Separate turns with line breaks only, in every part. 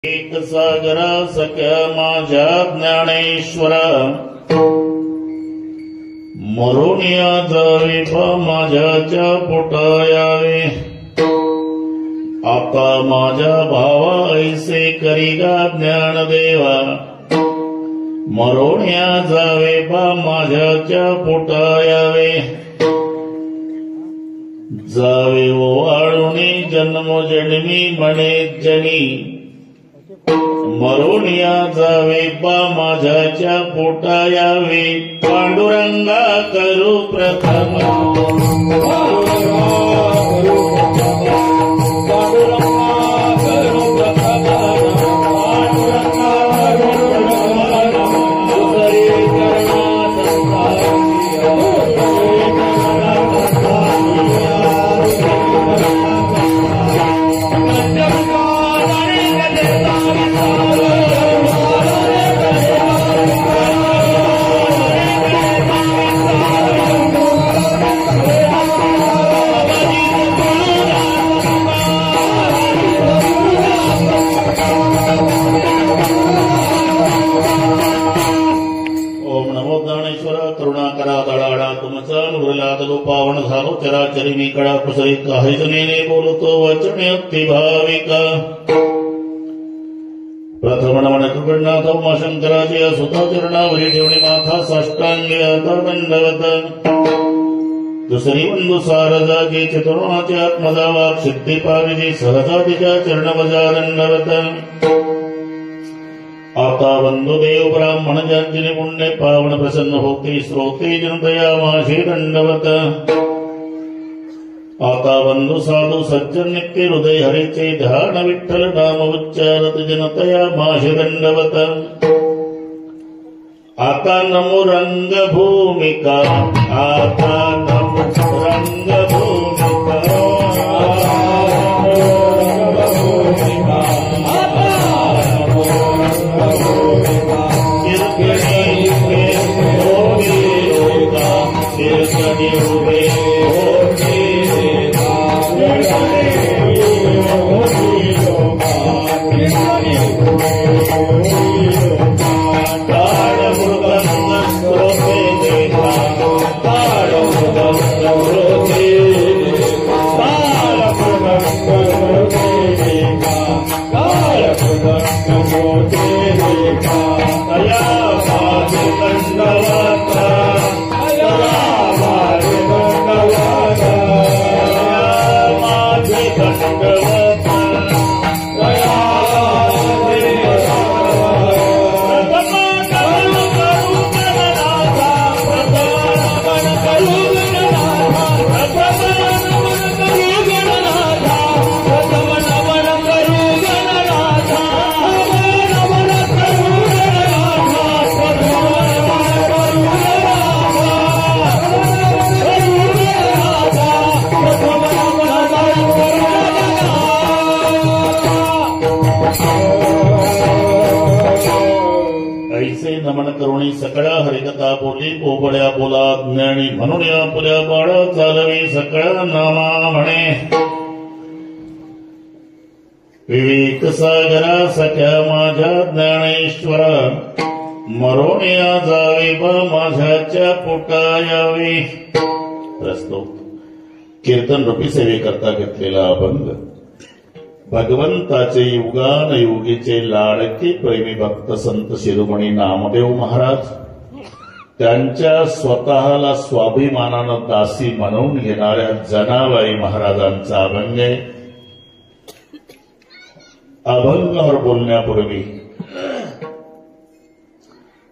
एक सागरा सख्या माझ्या ज्ञानेश्वरा मरून या जावे बा माझ्याच्या पोटा यावे आता माझ्या भावा ऐसे करीगा ज्ञानदेवा मरून या जावे बा माझ्याच्या पोटा यावे जावे ओवाळुनी जन्मोजन्मी म्हणे जनी मरून या जावे बा माझ्याच्या पोटा यावे पांडुरंगा करू प्रथम पावन झालो चराचरी मी कळा कुसरी काही जणीने बोलतो वचने अति भाविका प्रथम नमन कृपणाथ उमाशंकराची सुता चरणावरी ठेवणी माथा साष्टांगे आता दंडवत दुसरी वंदू सारजाची चतुर्णाची आत्मजा वाक सिद्धी पाविजी सहजातीच्या चरणवजा दंडवत आता वंदुदेव ब्राह्मण ज्यांची पुण्य पावन प्रसन्न होते श्रोते जनतया माशी दंडवत आता वंदु साधु सज्जन नित्य हृदय हरीचे ध्यान विठ्ठल नाम उच्चारत जनतया माशी दंडवत आता नमो रंगभूमिका आता नमो रंगभूमिका सकळा हरिकथा बोली बोबड्या बोला ज्ञानी म्हणून या पुल्या बाळा चालवी सकळा नामा म्हणे विवेक सागरा सख्या माझ्या ज्ञानेश्वरा मरून या जावे बा माझ्याच्या पोटा यावे. प्रस्तुत कीर्तन रूपी सेवेकरता घेतलेला अभंग भगवंताचे युगान योगीचे लाडके प्रेमी भक्त संत शिरोमणी नामदेव महाराज त्यांच्या स्वतःला स्वाभिमानानं दासी म्हणून घेणाऱ्या जनाबाई महाराजांचा अभंग आहे. अभंगावर बोलण्यापूर्वी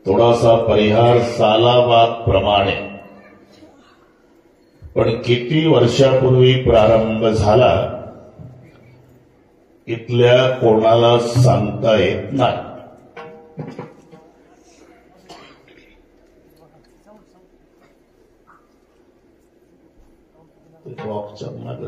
थोडासा परिहार सालाबाद प्रमाणे पण किती वर्षापूर्वी प्रारंभ झाला इथल्या कोणाला सांगता येत नाही. बॉक्सच्या मागे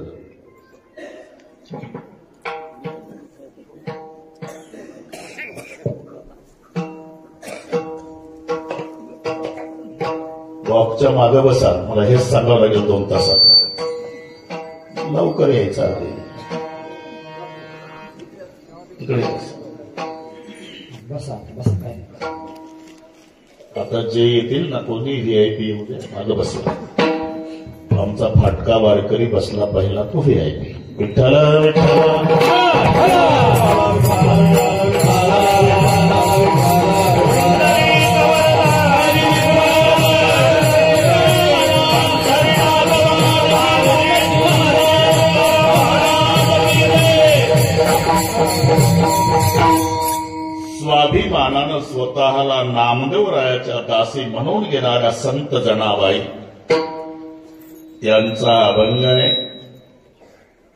बॉक्सच्या मागे बसा. मला हेच सांगावं लागेल 2 तासात. लवकर यायचं आहे. इकडे
बसा बसा काय
आता जे येतील ना कोणी व्हीआयपी येऊ दे मागं बसला आमचा फाटका वारकरी बसला पहिला तो व्हीआयपी विठ्ठल स्वाभिमानानं स्वतःला नामदेवरायाच्या दासी म्हणून घेणाऱ्या संत जनाबाई त्यांचा अभंग आहे.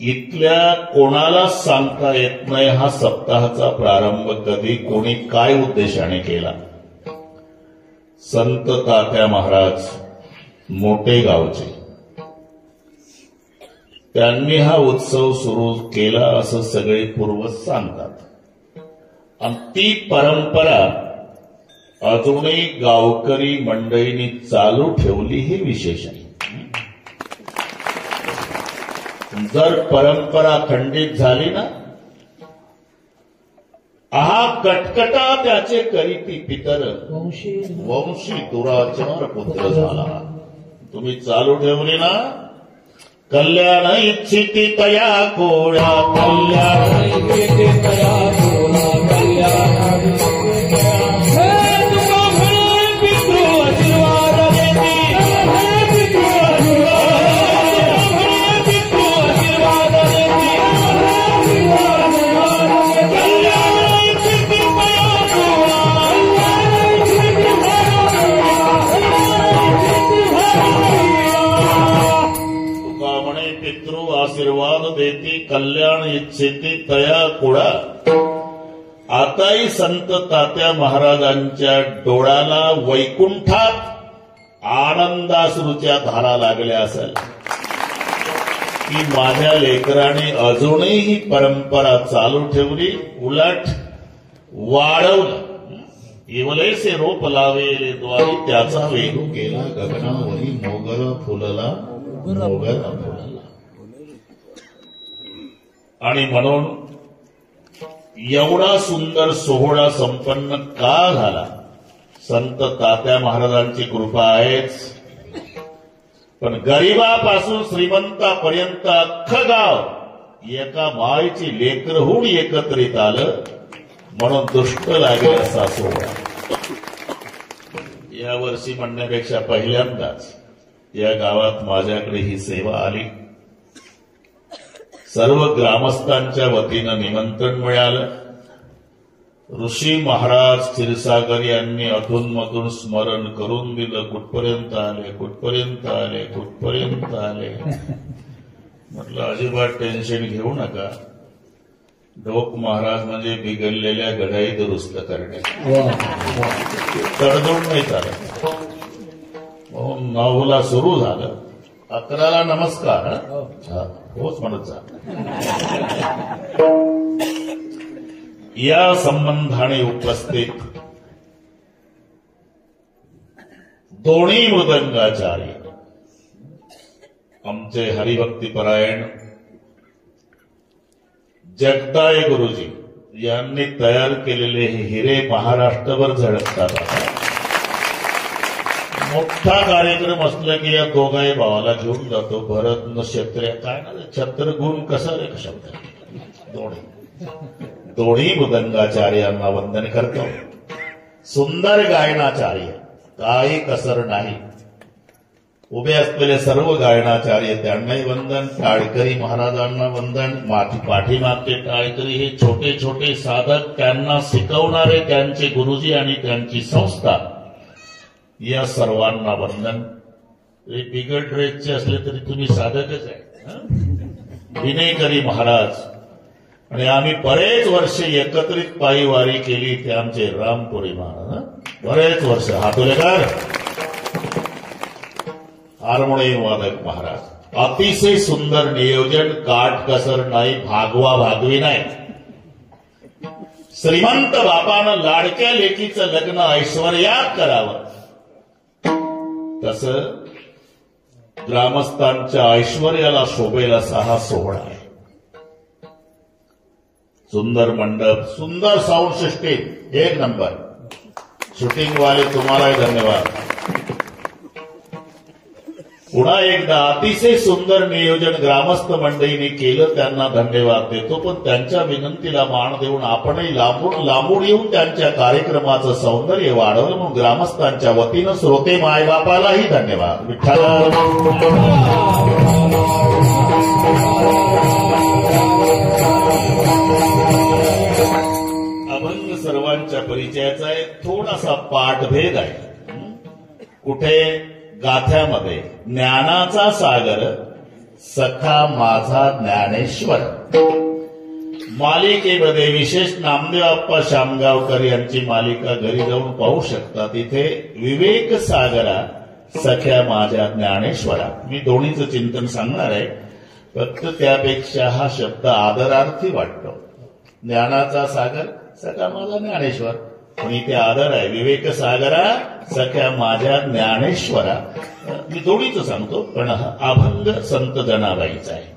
इथल्या कोणाला सांगता येत नाही हा सप्ताहाचा प्रारंभ कधी कोणी काय उद्देशाने केला. संत तात्या महाराज मोठे गावचे त्यांनी हा उत्सव सुरू केला असं सगळे पूर्वज सांगतात. आणि ती परंपरा अजूनही गावकरी मंडळींनी चालू ठेवली हे विशेष आहे. जर परंपरा खंडित झाली ना हा कटकटा त्याचे करीती पितर वंशी दुराचार पुत्र झाला. तुम्ही चालू ठेवली ना कल्याण इच्छिती तया कोळा कल्याण इच्छिती तया कोळा कल्याण पितृ आशीर्वाद आशीर्वाद देती कल्याण इच्छिती तया कुळा. आताही संत तात्या महाराजांच्या डोळ्याला वैकुंठात आनंदाश्रूच्या धारा लागल्या असेल की माझ्या लेकराने अजूनही ही परंपरा चालू ठेवली उलट वाढवलं. इवलेसे रोप लावेले द्वारी त्याचा वेगू केला गगनावरी मोगर फुलला मोगर फुलला. आणि म्हणून एवढा सुंदर सोहळा संपन्न का झाला. संत तात्या महाराजांची कृपा आहेच पण गरिबापासून श्रीमंतापर्यंत अख्खं गाव एका मायची लेकर होऊन एकत्रित आलं म्हणून दुष्ट लागेल असा सोहळा. यावर्षी म्हणण्यापेक्षा पहिल्यांदाच या गावात माझ्याकडे ही सेवा आली. सर्व ग्रामस्थांच्या वतीनं निमंत्रण मिळालं. ऋषी महाराज क्षीरसागर यांनी अधूनमधून स्मरण करून दिलं कुठपर्यंत आले कुठपर्यंत आले कुठपर्यंत आले. म्हटलं अजिबात टेन्शन घेऊ नका. ढोक महाराज म्हणजे बिघडलेल्या घड्याळी दुरुस्त करणे तडजोड नाही चालत. 9ला सुरू झालं 11ला नमस्कार होच म्हणत जा. या संबंधाने उपस्थित दोन्ही मृदंगाचार्य आमचे हरिभक्तीपरायण जगदाय गुरुजी यांनी तयार केलेले हे हिरे महाराष्ट्रभर झळकतात. मोठा कार्यक्रम असला की या दोघाही भावाला घेऊन जातो. भरत न क्षत्रिय काय ना छत्र गुण कसा रे शब्द दोन्ही मृदंगाचार्यांना वंदन करतो. सुंदर गायनाचार्य काही कसर नाही. उभे असलेले सर्व गायनाचार्य त्यांनाही वंदन. टाळकरी महाराजांना वंदन. पाठीमागचे टाळकरी हे छोटे छोटे साधक त्यांना शिकवणारे त्यांचे गुरुजी आणि त्यांची संस्था या सर्वांना वंदन. बिगड ड्रेसचे असले तरी तुम्ही साधकच आहे. विनयकरी महाराज आणि आम्ही बरेच वर्ष एकत्रित पायीवारी केली ते आमचे रामपुरी महाराज बरेच वर्ष. हातोलेकर हार्मोनियम वादक महाराज अतिशय सुंदर नियोजन. काट कसर नाही भागवा भागवी नाही. श्रीमंत बापानं लाडक्या लेकीचं लग्न ऐश्वर्यात करावं तसं ग्रामस्थांच्या ऐश्वर्याला शोभेल असा हा सोहळा आहे. सुंदर मंडप, सुंदर साऊंड सिस्टीम, एक नंबर. शूटिंग वाले तुम्हालाही धन्यवाद. पुन्हा एकदा अतिशय सुंदर नियोजन ग्रामस्थ मंडळींनी केलं, त्यांना धन्यवाद देतो. पण त्यांच्या विनंतीला मान देऊन आपणही लांबून येऊन त्यांच्या कार्यक्रमाचं सौंदर्य वाढवलं, म्हणून ग्रामस्थांच्या वतीनं श्रोते मायबापालाही धन्यवाद. विठ्ठल. अभंग सर्वांच्या परिचयाचा आहे. थोडासा पाठभेद आहे. कुठे गाथ्यामध्ये ज्ञानाचा सागर सखा माझा ज्ञानेश्वर, मालिकेमध्ये विशेष नामदेव अप्पा शामगावकर यांची मालिका घरी जाऊन पाहू शकता. तिथे विवेक सागरा सख्या माझ्या ज्ञानेश्वरा. मी दोन्हीचं चिंतन सांगणार आहे, फक्त त्यापेक्षा हा शब्द आदरार्थी वाटतो. ज्ञानाचा सागर सखा माझा ज्ञानेश्वर, पण इथे आदर आहे. विवेक सागरा सख्या माझ्या ज्ञानेश्वरा. मी दोन्हीच सांगतो, पण अभंग संत जनाबाईचा आहे.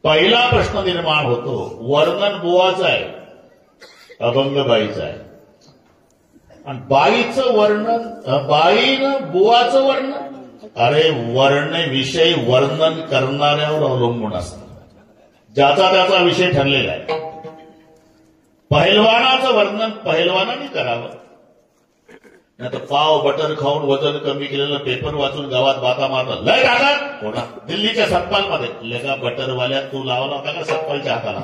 पहिला प्रश्न निर्माण होतो, वर्णन बुवाचं आहे, अभंगबाईचं आहे. आणि बाईचं वर्णन, बाईनं बुवाचं वर्णन. अरे वर्ण विषय वर्णन करणाऱ्यावर अवलंबून असतं, ज्याचा त्याचा विषय ठरलेला आहे. पहिलवानाचं वर्णन पहिलवानाने करावं, नाही तर पाव बटर खाऊन वजन कमी केलेलं पेपर वाचून गावात बाता मारलं, लय टाकत कोणा दिल्लीच्या सतपालमध्ये लगा बटरवाल्या तू लावला होता का सतपालच्या हाताला.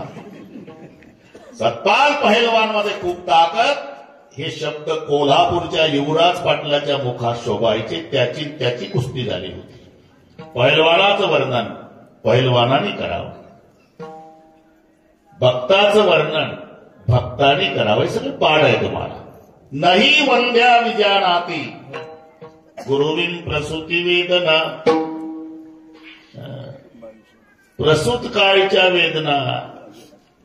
सतपाल पहिलवान मध्ये खूप ताकद, हे शब्द कोल्हापूरच्या युवराज पाटलाच्या मुखात शोभायचे. त्याची कुस्ती झाली होती. पहिलवानाचं वर्णन पहिलवानाने करावं, भक्ताचं वर्णन भक्ताने करावं. हे सगळं पाठ आहे तुम्हाला. नाही वंद्या विजानाती गुरुविन प्रसूती वेदना, प्रसूत काळच्या वेदना.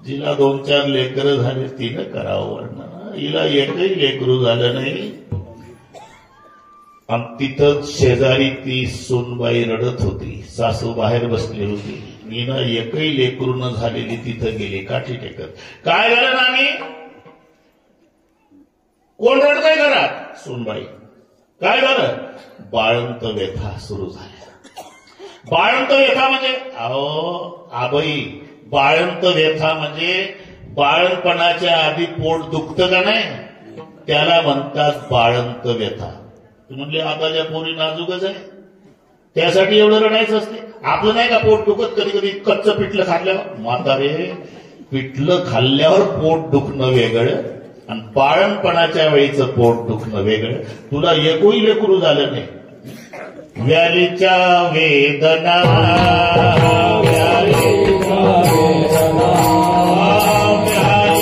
जिला 2-4 लेकरं झाले तिनं करावं वर्णन. हिला एकही लेकरू झालं नाही, आणि तिथं शेजारी ती सोनबाई रडत होती. सासू बाहेर बसली होती. मीनं एकही लेकरू न झालेली तिथं गेली काठी टेकत. काय झालं नानी, कोण रडतंय घरात? सोनबाई. काय झालं? बाळंत व्यथा सुरू झाल्या. बाळंत व्यथा म्हणजे अहो आबाई, बाळंत व्यथा म्हणजे बाळणपणाच्या आधी पोट दुखतं का नाही, त्याला म्हणतात बाळंत व्यथा. म्हणले आताच्या पोरी नाजूकच आहे, त्यासाठी एवढं रडायचं असते. आपलं नाही का पोट दुखत कधी कधी कच्चं पिठलं खाल्ल्यावर. म्हातारे, पिठलं खाल्ल्यावर पोट दुखणं वेगळं आणि बाळणपणाच्या वेळीचं पोट दुखणं वेगळं. तुला एकही लेकरू झालं नाही. व्यालीच्या वेदना, व्यालीच्या वेदना, व्यालीच्या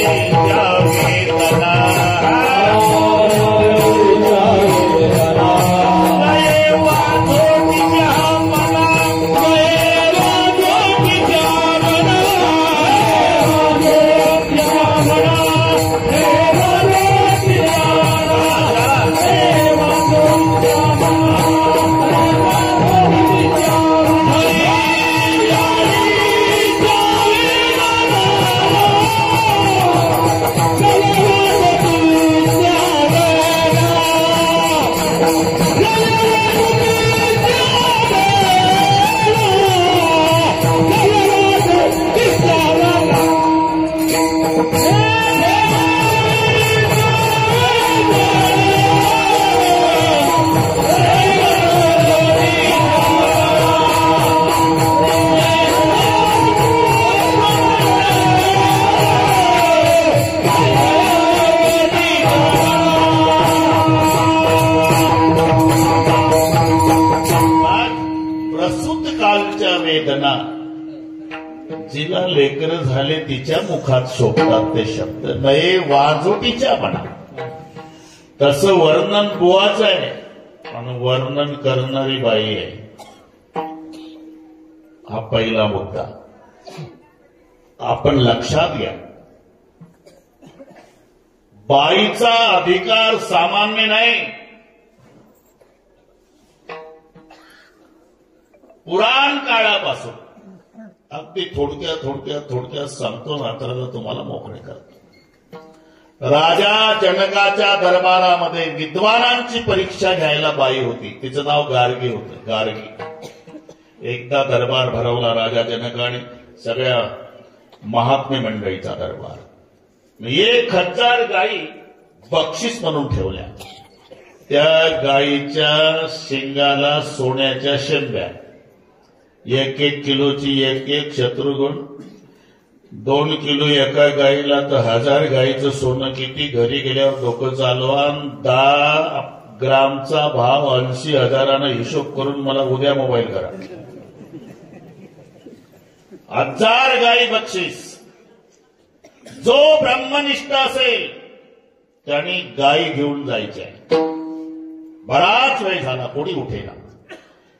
वेदना, जिला लेकर झाले तिच्या मुखात शोभतात ते शब्द. नये वाजोटीच्या म्हणा. तसं वर्णन बुवाचं आहे आणि वर्णन करणारी बाई आहे. हा पहिला मुद्दा आपण लक्षात घ्या. बाईचा अधिकार सामान्य नाही. पुराण काळापासून अगदी थोडक्यात सांगतो, मात्र तुम्हाला मोकळे करतो. राजा जनकाच्या दरबारामध्ये विद्वानांची परीक्षा घ्यायला बाई होती, तिचं नाव गार्गी होतं. गार्गी. एकदा दरबार भरवला राजा जनकाने, सगळ्या महात्मे मंडळीचा दरबार. 1000 गायी बक्षीस म्हणून ठेवल्या. त्या गायीच्या शिंगाला सोन्याच्या शेंब्या, 1 किलोची 1 शत्रुगुण, 2 किलो एका गायीला, तर 1000 गायीचं सोनं किती. घरी गेल्यावर डोकं चालवा, 10 ग्रामचा भाव 80,000 हिशोब करून मला उद्या मोबाईल करा. 1000 गायी बक्षीस. जो ब्रह्मनिष्ठ असेल त्यांनी गायी घेऊन जायच्या. बराच वेळ झाला, कोणी उठेना.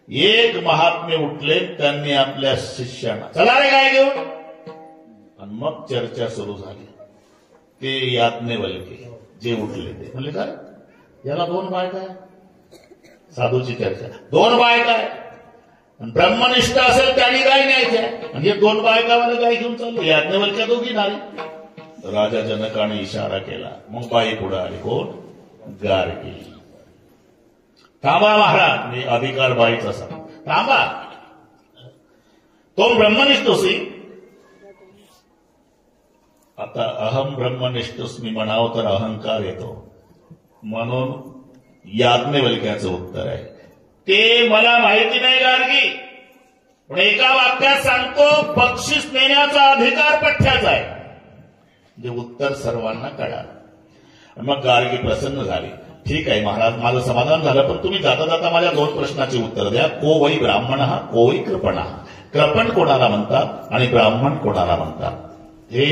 एक महात्मे उठले, त्यांनी आपल्या शिष्यांना, चला रे गाय घेऊन. आणि मग चर्चा सुरू झाली. ते याज्ञवल्क्य जे उठले ते म्हणले, काय याला 2 बायका आहे. साधूची चर्चा, 2 बायका आहे. ब्रह्मनिष्ठ असेल त्यांनी गाय न्यायच्या, म्हणजे 2 बायकावाला गाय घेऊन चाललो. याज्ञवल्क्य दोघी नारी. राजा जनकाने इशारा केला. मग बाई पुढे आली. कोण? गार्गी. थांबा महाराज, मी अधिकार बाईचा सांग. थांबा, तो ब्रह्मनिष्ठोसी. आता अहम ब्रह्मनिष्ठोस्मी म्हणावं तर अहंकार येतो. म्हणून याज्ञवल्क्याचं उत्तर आहे, ते मला माहिती नाही गार्गी, पण एका वाक्यात सांगतो, बक्षीस नेण्याचा अधिकार पठ्ठ्याचा आहे. जे उत्तर सर्वांना कळालं. मग गार्गी प्रसन्न झाली. ठीक आहे महाराज, माझं समाधान झालं, पण तुम्ही जाता जाता माझ्या 2 प्रश्नाची उत्तर द्या. को वै ब्राह्मण, को वै कृपण. कृपण कोणाला म्हणतात आणि ब्राह्मण कोणाला म्हणतात? हे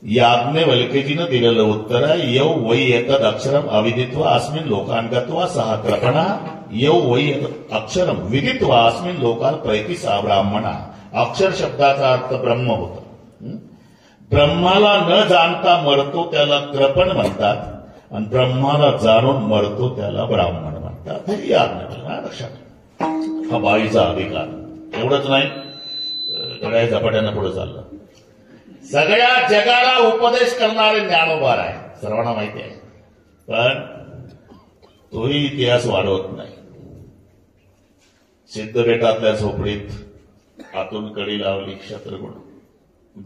याज्ञवल्क्यजीनं दिलेलं उत्तर आहे. यौ वै एतद अक्षरम अविदित्वा अस्मिन् लोकान् गत्वा सः कृपणः, यौ वै एतद अक्षरम विदित्वा अस्मिन् लोकान् प्रैति सः ब्राह्मणः. अक्षर शब्दाचा अर्थ ब्रह्म होतो. ब्रह्माला न जाणता मरतो त्याला कृपण म्हणतात, आणि ब्रह्माला जाणून मरतो त्याला ब्राह्मण म्हणतात. हे याज्ञवल्क्य लक्षात. हा बाईचा अधिकार. एवढंच नाही, गड्या झपाट्यानं पुढे चाललं. सगळ्या जगाला उपदेश करणारे ज्ञानोबा आहे, सर्वांना माहिती आहे. पण तोही इतिहास वाढवत नाही. सिद्धबेटातल्या झोपडीत आतून कडी लावली, शत्रुघ्न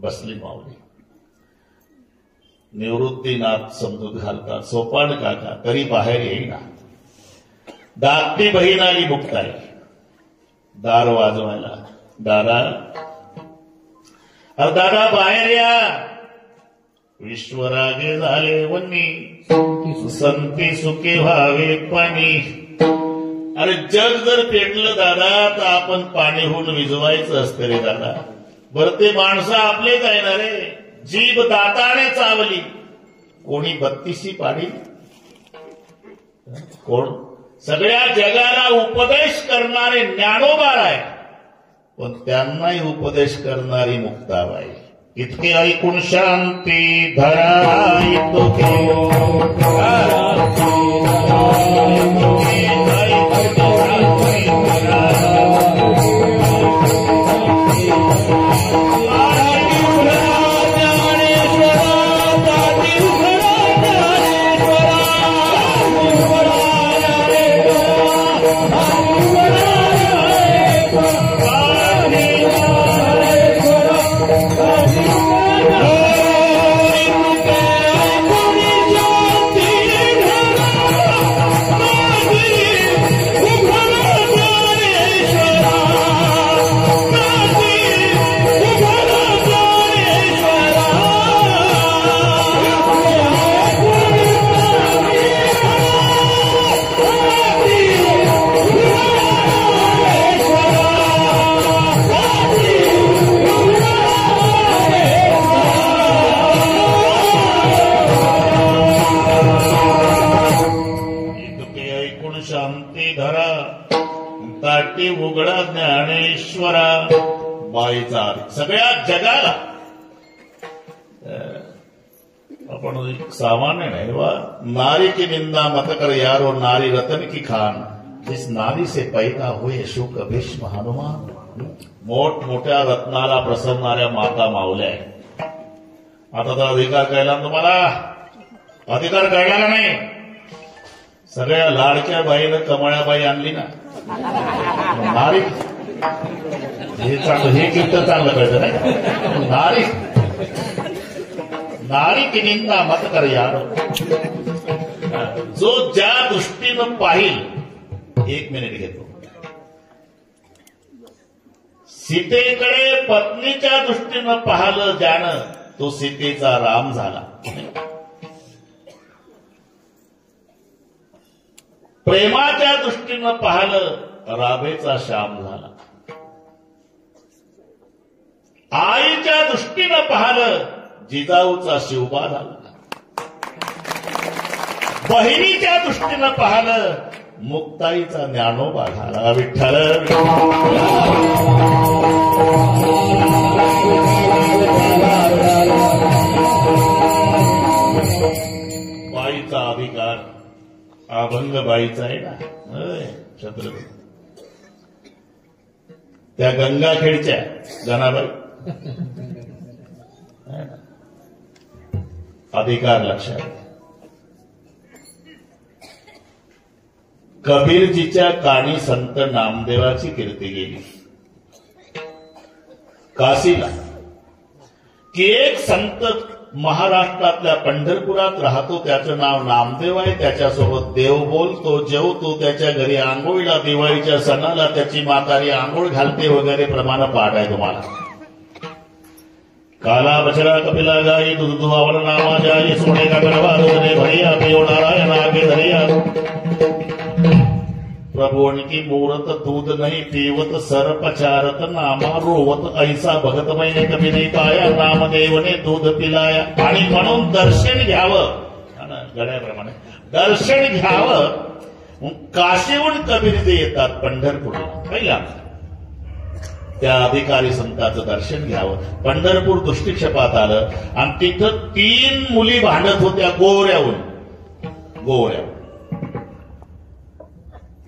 बसली मावली. निवृत्तीनाथ समजूत घालतात, सोपान काका तरी बाहेर येईना. धाकटी बहीण आली मुक्ताई, दार वाजवायला. दादा, दादा बाहेर या. विश्वरागे झाले वन्नी, संती सुखे व्हावे पाणी. अरे जग जर पेटलं दादा, तर आपण पाणी होऊन विजवायचं असतं रे दादा. बरं ते माणसं आपलेच आहे ना रे. जीभ दाताने चावली, कोणी 32 पाडी. कोण? सगळ्या जगाला उपदेश करणारे ज्ञानोबार आहे, पण त्यांनाही उपदेश करणारी मुक्ताबाई. इतके ऐकून शांती धरा, इतके ताटी उघडा ज्ञानेश्वरा. बाईचा सगळ्या जगाला. आपण सामान्य नहीं वा. नारी की निंदा मत कर यारो, नारी रतन की खान. जिस नारी से पैदा हुए शुक भीष्म हनुमान. मोठमोठ्या रत्नाला प्रसवणाऱ्या माता माऊल्या आहेत. आता तर अधिकार कळला तुम्हाला? अधिकार कळला का नाही? सगळ्या लाडक्या बाईनं कमळाबाई आणली ना, नारी. हे चांगलं, हे कीर्तन चांगलं कळतं नाही. नारी नारी की निंदा मत कर यार. जो ज्या दृष्टीनं पाहिल, 1 मिनिट घेतो, सीतेकडे पत्नीच्या दृष्टीनं पाहिलं ज्यानं, तो सीतेचा राम झाला. प्रेमाच्या दृष्टीनं पाहिलं राधेचा श्याम झाला. आईच्या दृष्टीनं पाहिलं जिजाऊचा शिवबा झाला. बहिणीच्या दृष्टीनं पाहिलं मुक्ताईचा ज्ञानोबा झाला. विठ्ठल बाईचा अधिकार अभंग बाईचा आहे ना. छत्रपती त्या गंगाखेडच्या जनाबाई अधिकार लक्षात. कबीरजीच्या कानी संत नामदेवाची कीर्ती गेली काशीला, की एक संत महाराष्ट्रातल्या पंढरपुरात राहतो, त्याचं नाव नामदेव आहे. त्याच्यासोबत देव बोलतो, जेवतो, त्याच्या घरी आंघोळीला दिवाळीच्या सणाला त्याची म्हातारी आंघोळ घालते वगैरे प्रमाण पाठ आहे तुम्हाला. काला बछड़ा कपिला गाई दूध दुहावन नामा जाई सोने का गढ़वा दूध ने भैया पियो नारायण आगे धरिया. प्रभु की मूरत दूध नहीं पीवत सर्प चारत नामा रोवत ऐसा भगत मैंने कभी नहीं पाया नामदेव ने दूध पिलाया. आणि म्हणून दर्शन घ्यावं, गड्याप्रमाणे दर्शन घ्यावं. काशीहून कबीरजी येतात पंढरपूरला. पहिला त्या अधिकारी संतांचं दर्शन घ्यावं. पंढरपूर दृष्टिक्षेपात आलं आणि तिथं 3 मुली भांडत होत्या गोऱ्याहून.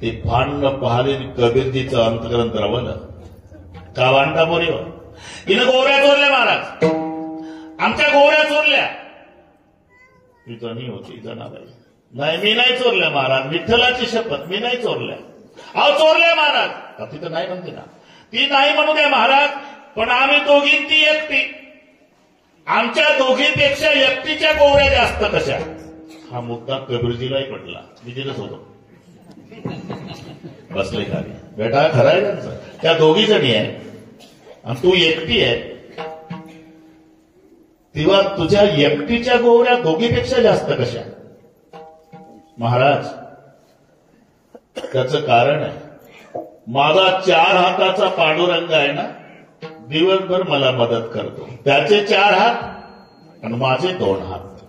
ते भांडणं पाहिले कबीरजीचं अंतकरण द्रवलं. का भांडता बोरीवर? तिनं गोऱ्या चोरल्या महाराज, आमच्या गोऱ्या चोरल्या. तिथं नाही होती जनाबाई. नाही, मी नाही चोरल्या महाराज, विठ्ठलाची शपथ, मी नाही चोरल्या. अहो चोरल्या महाराज. तिथं नाही म्हणते ना, ती नाही म्हणू द्या महाराज, पण आम्ही दोघी ती एकटी, आमच्या दोघीपेक्षा एकटीच्या गोऱ्या जास्त कशा? हा मुद्दा कबीरजीलाही पटला. मी तिथंच होतो, बसले खाली. बेटा खरं आहे त्यांचं, त्या 2 जणी आहे आणि तू एकटी आहे, तेव्हा तुझ्या एकटीच्या गोऱ्या 2पेक्षा जास्त कशा? महाराज त्याचं कारण आहे, माझा 4 हाताचा पांडुरंग आहे ना, दिवसभर मला मदत करतो. त्याचे 4 हात आणि माझे 2 हात,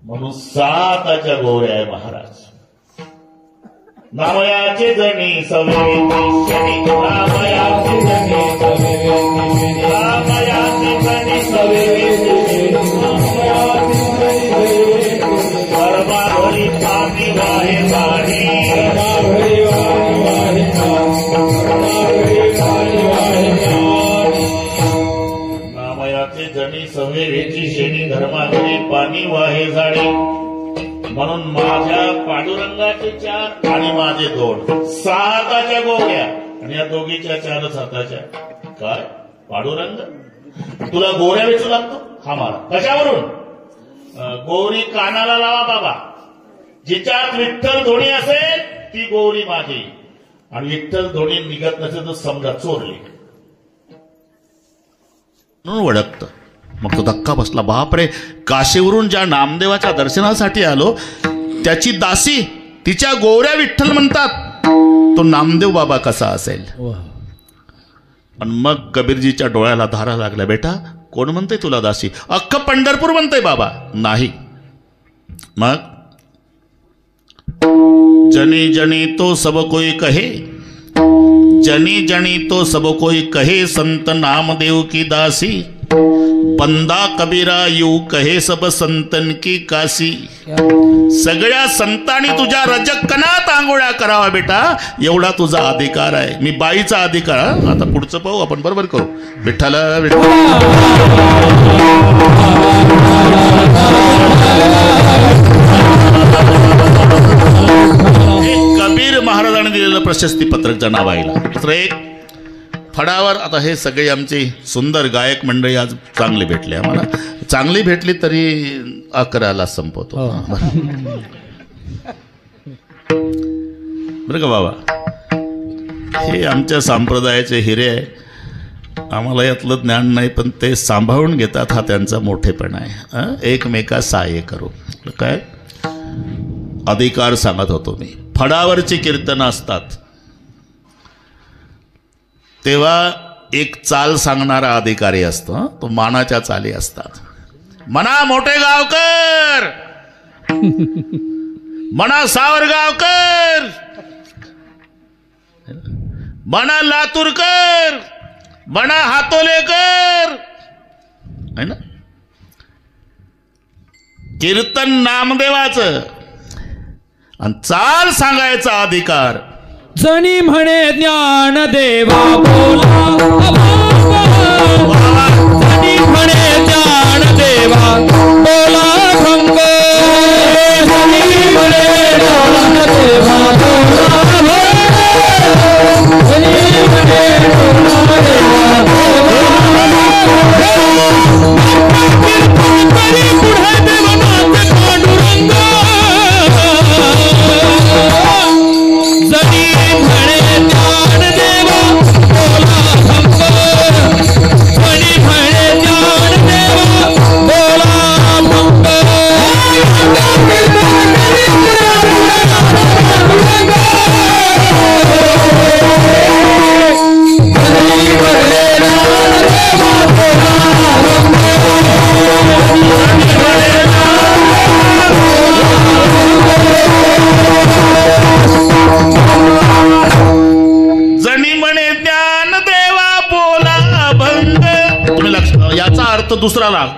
म्हणून 6 हाताच्या गोऱ्या आहे महाराज. नामयाचे जणी सवेती शनी, नामयाचे जणी सवेती, नामयाचे जणी सवेती, परमाभरी पाणी वाहे पाणी, नामयाचे जणी सवेची शेणी, धर्माघरी पाणी वाहे झाडी. म्हणून माझ्या पांडुरंगाचे 4 आणि माझे 2, 6 हाताच्या गोऱ्या आणि या दोघीच्या 4च हाताच्या. काय पांडुरंग तुला गोऱ्या वेचू लागतो? हा मारा. कशावरून? गोरी कानाला लावा बाबा, जिच्यात विठ्ठल धोणी असेल ती गोरी माझी, आणि विठ्ठल धोणी निघत नसेल तर समजा चोरली म्हणून ओळखतं. मग तो धक्का बसला. बापरे, काशीवरून ज्या नामदेवाच्या दर्शनासाठी आलो त्याची दासी तिच्या गोऱ्या विठ्ठल म्हणतात, तो नामदेव बाबा कसा असेल? आणि मग कबीरजीच्या डोळ्याला धारा लागल्या. बेटा कोण म्हणते तुला दासी? अख्खं पंढरपूर म्हणतंय बाबा. नाही. मग जनी जनी तो सब कोई कहे, जनी जनी तो सब कोई कहे, संत नामदेव की दासी. पंदा कबीरा यू कहे सब संतन की काशी. सगळ्या संतांनी तुझ्या रजकणात आंघोळ्या करावा बेटा, एवढा तुझा अधिकार आहे. मी बाईचा अधिकार. आता पुढचं पाहू आपण, बरोबर करू. विठ्ठल कबीर महाराजांनी दिलेलं प्रशस्ती पत्रक जनाबाईला. तर एक फडावर. आता हे सगळे आमचे सुंदर गायक मंडळी आज चांगली भेटले आम्हाला. चांगली भेटली तरी 11ला संपवतो बरं का बाबा. हे आमच्या संप्रदायाचे हिरे आहे. आम्हाला यातलं ज्ञान नाही, पण ते सांभाळून घेतात. हा त्यांचा मोठेपणा आहे. एकमेका सहाय्य करू. काय अधिकार सांगत होतो मी. फडावरची कीर्तनं असतात तेव्हा एक चाल सांगणारा अधिकारी असतो. तो मानाच्या चाली असतात. म्हणा मोठे गावकर, म्हणा सावरगावकर, म्हणा लातूरकर, म्हणा हातोलेकर, है ना. कीर्तन नामदेवाचं आणि चाल सांगायचा अधिकार.
जणी म्हणे ज्ञानदेवा बोला, जणी म्हणे ज्ञानदेवा बोला भंग, जणी म्हणे ज्ञानदेवा बोला, जणी म्हणे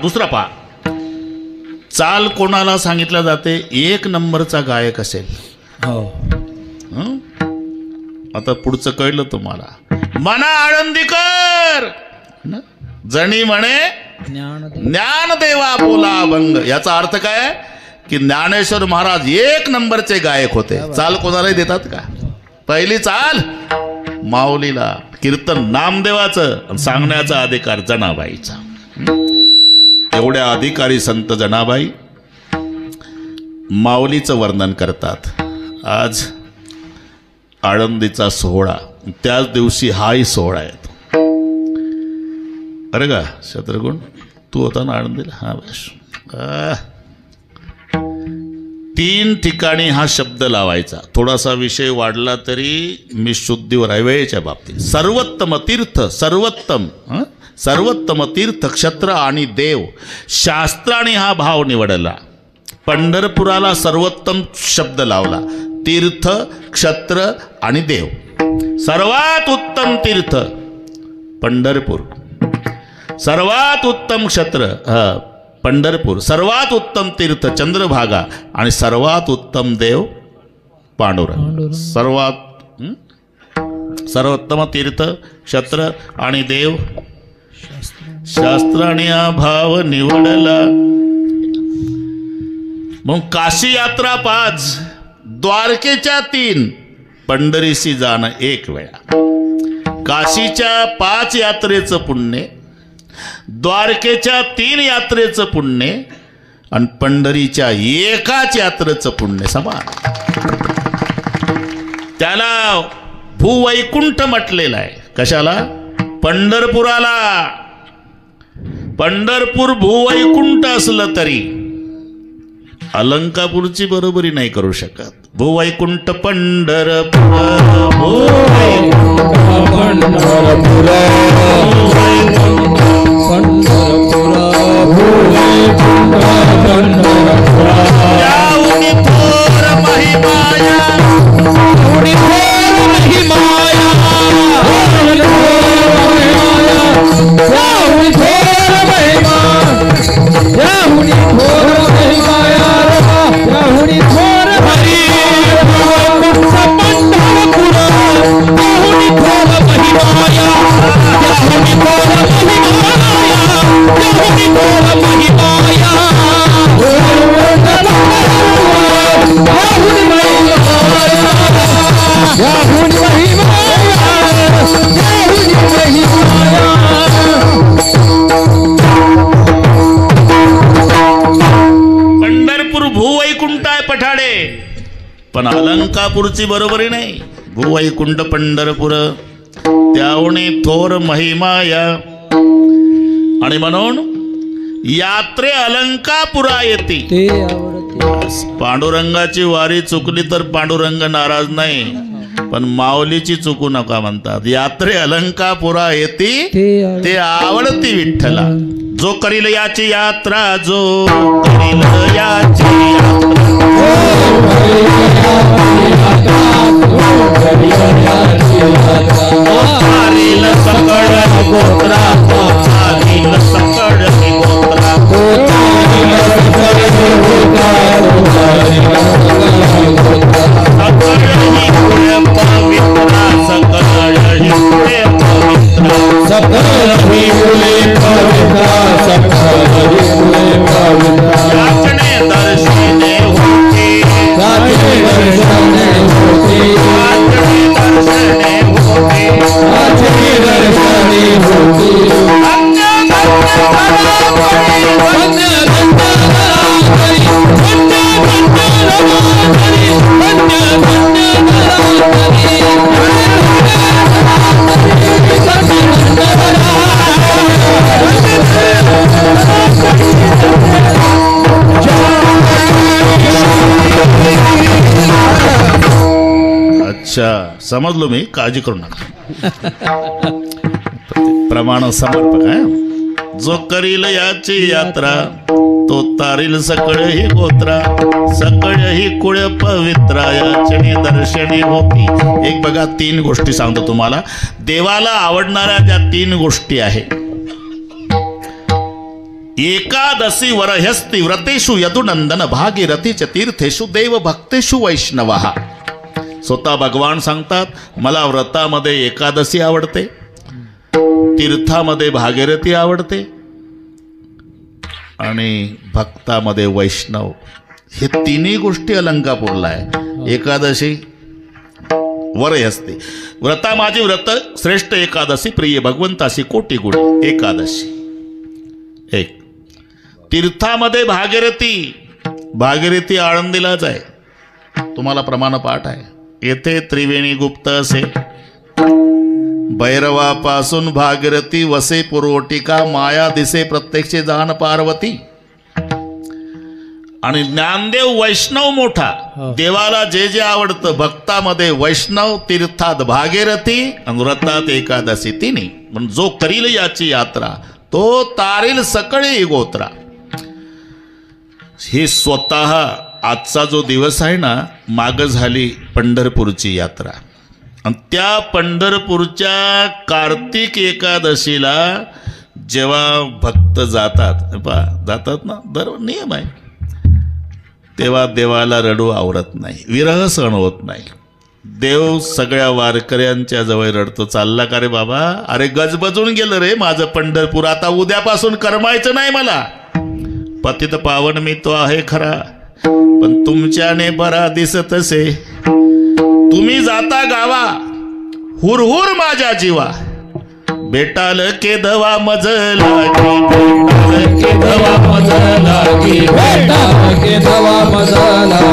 दुसरा पा. चाल कोणाला सांगितलं जाते? एक नंबरचा गायक असेल. आता पुढचं कळलं तुम्हाला. म्हणा आळंदीकर, जणी म्हणे ज्ञानदेवा बोला अभंग. याचा अर्थ काय की ज्ञानेश्वर महाराज एक नंबरचे गायक होते. चाल कोणालाही देतात का? पहिली चाल माऊलीला. कीर्तन नामदेवाचं, सांगण्याचा अधिकार जनाबाईचा. एवढ्या अधिकारी संत जनाबाई माऊलीचं वर्णन करतात. आज आळंदीचा सोहळा, त्याच दिवशी हाही सोहळा आहे. अरे का शत्रुघ्न, तू होता ना आळंदीला? हा बस. 3 ठिकाणी हा शब्द लावायचा. थोडासा विषय वाढला तरी मी शुद्धीवर आहे वेळेच्या बाबतीत. सर्वोत्तम तीर्थ, सर्वोत्तम तीर्थ क्षत्र आणि देव. शास्त्राने हा भाव निवडला. पंढरपुराला सर्वोत्तम शब्द लावला. तीर्थ, क्षत्र आणि देव. सर्वात उत्तम तीर्थ पंढरपूर, सर्वात उत्तम क्षत्र पंढरपूर, सर्वात उत्तम तीर्थ चंद्रभागा आणि सर्वात उत्तम देव पांडुरंग. सर्वोत्तम तीर्थ, क्षत्र आणि देव. शास्त्राने हा भाव निवडला. मग काशी यात्रा 5, द्वारकेच्या 3, पंढरीशी जाणं 1 वेळा. काशीच्या 5 यात्रेचं पुण्य, द्वारकेच्या 3 यात्रेचं पुण्य आणि पंढरीच्या 1 यात्रेचं पुण्य समान. त्याला भूवैकुंठ म्हटलेलं आहे. कशाला? पंढरपुराला. पंढरपूर भूवैकुंठ असलं तरी अलंकापूरची बरोबरी नाही करू शकत. भूवैकुंठ पंढरपूर, महिमाया आहे पठाडे, पण अलंकापूरची बरोबरी नाही. भुवैकुंठ पंढरपूर त्याहुनी थोर महिमा या. आणि म्हणून यात्रे अलंकापुरा येते. पांडुरंगाची वारी चुकली तर पांडुरंग नाराज नाही, पण माऊलीची चुकू नका म्हणतात. यात्रे अलंकापुरा येते ते आवडती विठ्ठला. जो करील याची यात्रा, जो करील याची चालील सकळ गोत्रा, चालील सकळ गोत्रा, सकळ ही कुळे पवित्रा, सकळ ही कुळे पवित्रा, सकळ ही कुळे पवित्रा, सकळ ही कुळे पवित्रा. याचने दर्शने होती, याचने दर्शने होती, याचने दर्शने होती, याचने दर्शने होती. अच्छा, समजलो मी, काळजी करू नका. प्रमाण समर्पक आहे. जो करील याची यात्रा, तो तारील सकळ ही गोत्रा, सकळ ही कुळ पवित्रा, याचने दर्शने होती. एक बघा, 3 गोष्टी सांगतो तुम्हाला. देवाला आवडणाऱ्या ज्या 3 गोष्टी आहेत. एकादशी वरह्यस्ति व्रतेषु यदुनंदन, भागीरथीच तीर्थेषु देव भक्तेषु वैष्णवः. स्वतः भगवान सांगतात, मला व्रतामध्ये एकादशी आवडते, तीर्थामध्ये भागीरथी आवडते, आणि भक्तामध्ये वैष्णव. हे 3 गोष्टी अलंकापूरला आहे. एकादशी वरह्यस्ति, व्रता माझी व्रत श्रेष्ठ एकादशी, प्रिय भगवंताशी कोटी गुण एकादशी. एक तीर्थामध्ये भागीरथी, भागीरथी आळंदीलाच आहे. तुम्हाला प्रमाण पाठ आहे. येथे त्रिवेणी गुप्त असे, भैरवापासून भागीरथी वसे पुरोटिका, माया दिसे प्रत्यक्ष जाण पार्वती. आणि ज्ञानदेव वैष्णव मोठा. देवाला जे जे आवडतं, भक्तामध्ये वैष्णव, तीर्थात भागीरथी आणि व्रतात एकादशी. 3. पण जो करील याची यात्रा, तो तारील सकळी गोत्रा. ही स्वतः आजचा जो दिवस आहे ना, माग झाली पंढरपूरची यात्रा. आणि त्या पंढरपूरच्या कार्तिक एकादशीला जेव्हा भक्त जातात ना, दर नियम आहे, तेव्हा देवाला रडू आवरत नाही, विरह सहन होत नाही. देव सगळ्या वारकऱ्यांच्या जवळ रडतो, चालला का रे बाबा? अरे गजबजून गेलं रे माझं पंढरपूर, आता उद्यापासून करमायचं नाही मला. पतित पावन मी तो आहे खरा, पण तुमच्याने बरा दिसत असे. तुम्ही जाता गावा, हुरहुर माझ्या जीवा, बेटाल केदवा मज लागी, बेटाल केदवा मज लागी, बेटाल केदवा मज लागी.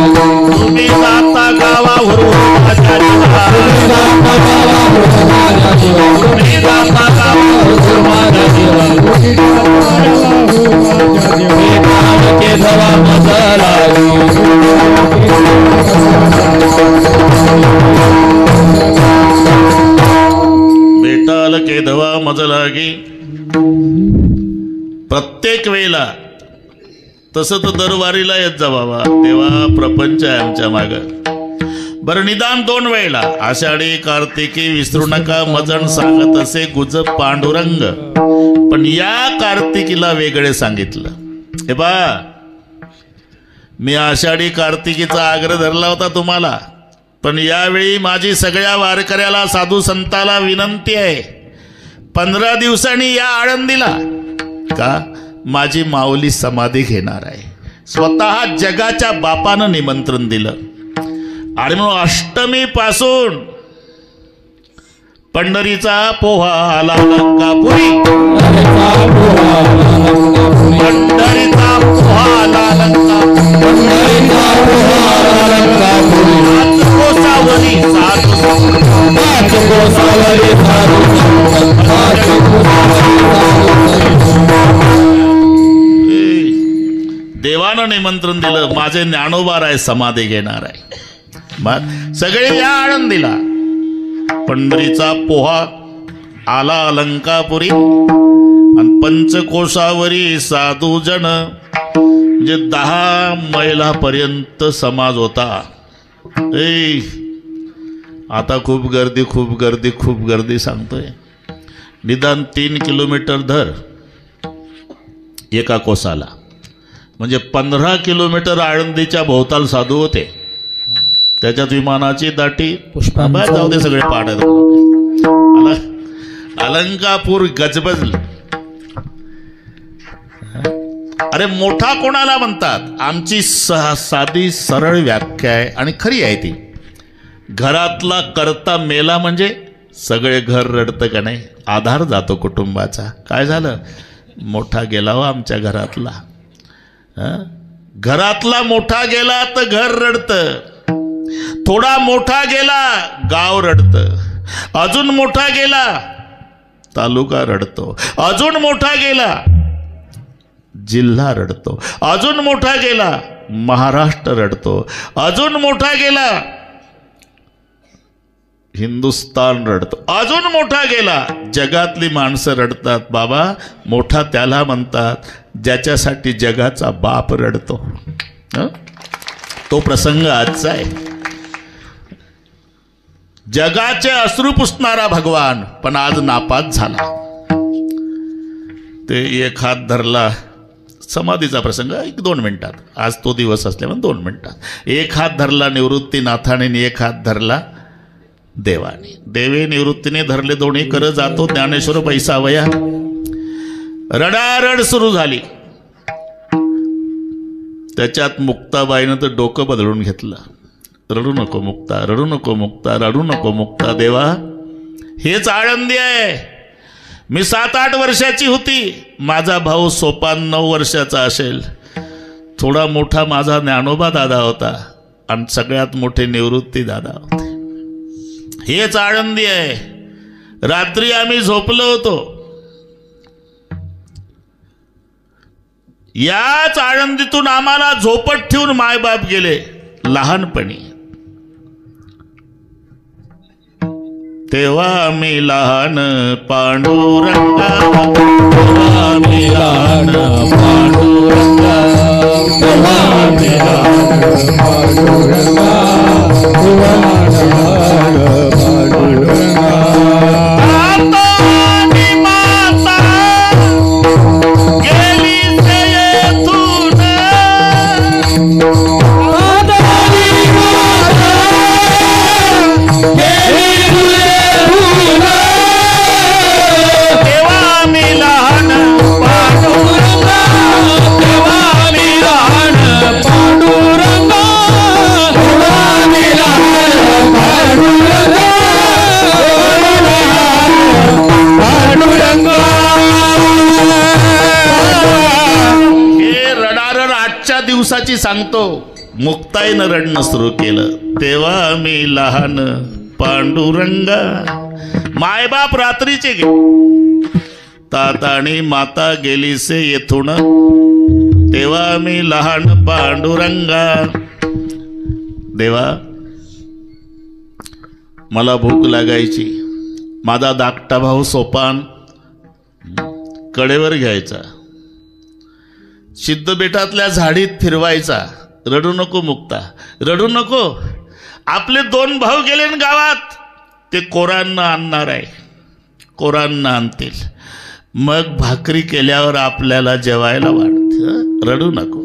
तुम्ही जाता गावा, हुरहुर माझ्या जीवा, तुम्ही जाता गावा, हुरहुर माझ्या जीवा, तुम्ही जाता गावा, हुरहुर माझ्या जीवा, बेटाल केदवा मज लागी. बेटाल केदवा मज लागी. प्रत्येक वेळेला तसं तर दरवारीला येत जा बाबा, तेव्हा प्रपंच आहे आमच्या माग. बरं, निदान 2 वेळेला आषाढी कार्तिकी विसरू नका, मजन सांगत असे गुज पांडुरंग. पण या कार्तिकीला वेगळे सांगितलं. हे बा, मी आषाढी कार्तिकीचा आग्रह धरला होता तुम्हाला, पण यावेळी माझी सगळ्या वारकऱ्याला, साधू संताला विनंती आहे, 15 दिवसांनी या आळंदीला. का? माझी माऊली समाधी घेणार आहे. स्वतः जगाच्या बापानं निमंत्रण दिलं. आणि म्हणून अष्टमी पासून पंढरीचा पोहा आला लंकापुरी, पंढरीचा पोहा आला लंकापुरी, पंढरीचा पोहा आमंत्रण दिलं, माझे ज्ञानोबा आहे समाधी घेणार आहे. मग सगळे या आळंदीला. पंढरीचा पोहा आला अलंकापुरी आणि पंचकोशावरी साधू जन, म्हणजे 10 मैलापर्यंत समाज होता. आता खूप गर्दी खूप गर्दी खूप गर्दी सांगतोय. निदान 3 किलोमीटर धर एका कोसाला, म्हणजे 15 किलोमीटर आळंदीच्या भोवताल साधू होते. त्याच्यात विमानाची दाटी जाऊ दे, सगळे पाडत. अलंकापूर गजबजल. अरे मोठा कोणाला म्हणतात? आमची साधी सरळ व्याख्या आहे आणि खरी आहे ती. घरातला करता मेला म्हणजे सगळे घर रडतं का नाही? आधार जातो कुटुंबाचा. काय झालं? मोठा गेला हो आमच्या घरातला. घरातला मोठा गेला तर घर रडतं. थोडा मोठा गेला गाव रडतं. अजून मोठा गेला तालुका रडतो. अजून मोठा गेला जिल्हा रडतो. अजून मोठा गेला महाराष्ट्र रडतो. अजून मोठा गेला हिंदुस्तान रडतो. अजून मोठा गेला जगातली माणसं रडतात. बाबा मोठा त्याला म्हणतात ज्याच्यासाठी जगाचा बाप रडतो. तो प्रसंग आजचा आहे. जगाचे अश्रू पुसणारा भगवान पण आज नापास झाला. ते एक हात धरला. समाधीचा प्रसंग 1-2 मिनिटात. आज तो दिवस असल्यामुळे 2 मिनिटात. एक हात धरला निवृत्तीनाथाने, एक हात धरला देवाने. देवे निवृत्तीने धरले दोन्ही कर जातो ज्ञानेश्वर पैसावया. रडारड सुरू झाली. त्याच्यात मुक्ताबाईनं तर डोकं बदलून घेतलं. रडू नको मुक्ता, रडू नको मुक्ता, रडू नको मुक्ता. देवा हेच आळंदी आहे. मी 7-8 वर्षाची होती. माझा भाऊ सोपान 9 वर्षाचा असेल. थोडा मोठा माझा ज्ञानोबा दादा होता आणि सगळ्यात मोठे निवृत्ती दादा होते. हेच आळंदी आहे. रात्री आम्ही झोपलो होतो. याच आळंदीतून आम्हाला झोपट ठेवून मायबाप गेले लहानपणी. तेव्हा मी लहान पांडुरंगा, तेव्हा मी लहान पांडुरंगा, तेव्हा मी लहान पांडुरंगा, तेव्हा लहान पांडुरंगा. आता आणि माता गेली से येथून, दिवसाची सांगतो. मुक्ताईनं रडणं सुरू केलं. तेव्हा मी लहान पांडुरंगा. मायबाप रात्रीचे गेले. तात आणि माता गेलीसे येथून, तेव्हा मी लहान पांडुरंगा. देवा मला भूक लागायची. माझा धाकटा भाऊ सोपान कडेवर घ्यायचा. सिद्धबेटातल्या झाडीत फिरवायचा. रडू नको मुक्ता, रडू नको. आपले 2 भाऊ गेले ना गावात. ते कोरांना आणणार आहे. कोरांना आणतील. मग भाकरी केल्यावर आपल्याला जेवायला वाढत. रडू नको.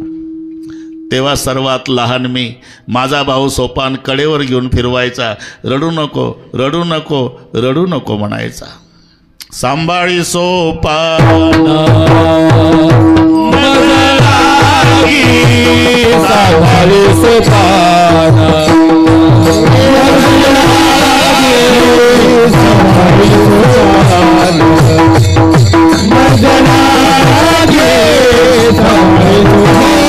तेव्हा सर्वात लहान मी. माझा भाऊ सोपान कडेवर घेऊन फिरवायचा. रडू नको, रडू नको, रडू नको म्हणायचा. सांभाळी सोपान सांभाळी सोपान, सांभाळी सोपान, मजना गे सांभाळी सोपान.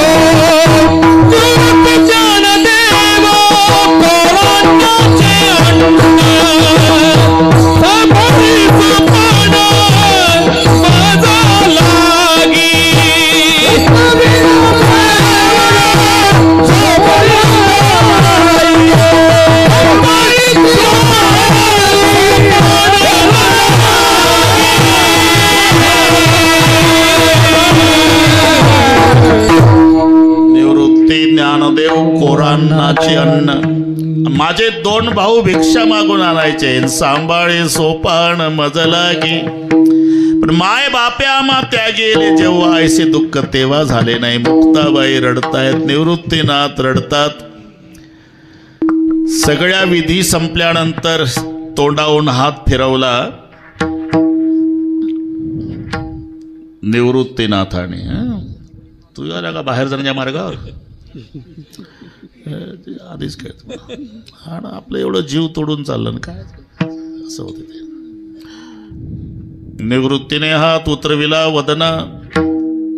ज्ञान देवा कोरांचे अन्न, सांभाळी सोपान माझा लागी. कोरान्नाचे अन्न. माझे 2 भाऊ भिक्षा मागून आणायचे, सांभाळे सोपान मजला गे. पण माय बाप्या मा त्या गेले जेव्हा, ऐसे दुःख तेव्हा झाले नाही. मुक्ताबाई रडतायत, निवृत्तीनाथ रडतात. सगळ्या विधी संपल्यानंतर तोंडावून हात फिरवला निवृत्तीनाथाने. तू आला का बाहेर जाण्याच्या मार्गावर? आधीच काय हा ना, आपलं एवढं जीव तोडून चाललं ना काय असं होतं ते. निवृत्तीने हात उतरविला वदना,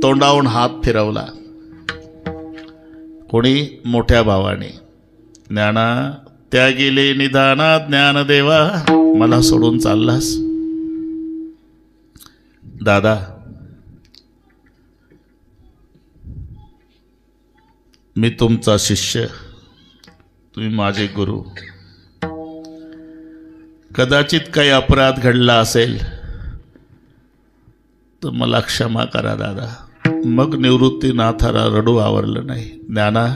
तोंडावून हात फिरवला. कोणी? मोठ्या भावाने. ज्ञाना त्या गेले निदाना, ज्ञानदेवा मला सोडून चाललास. दादा मी तुमचा शिष्य, तुम्ही माझे गुरु. कदाचित काही अपराध घडला असेल तर मला क्षमा करा दादा. मग निवृत्तीनाथाला रडू आवरलं नाही. ज्ञाना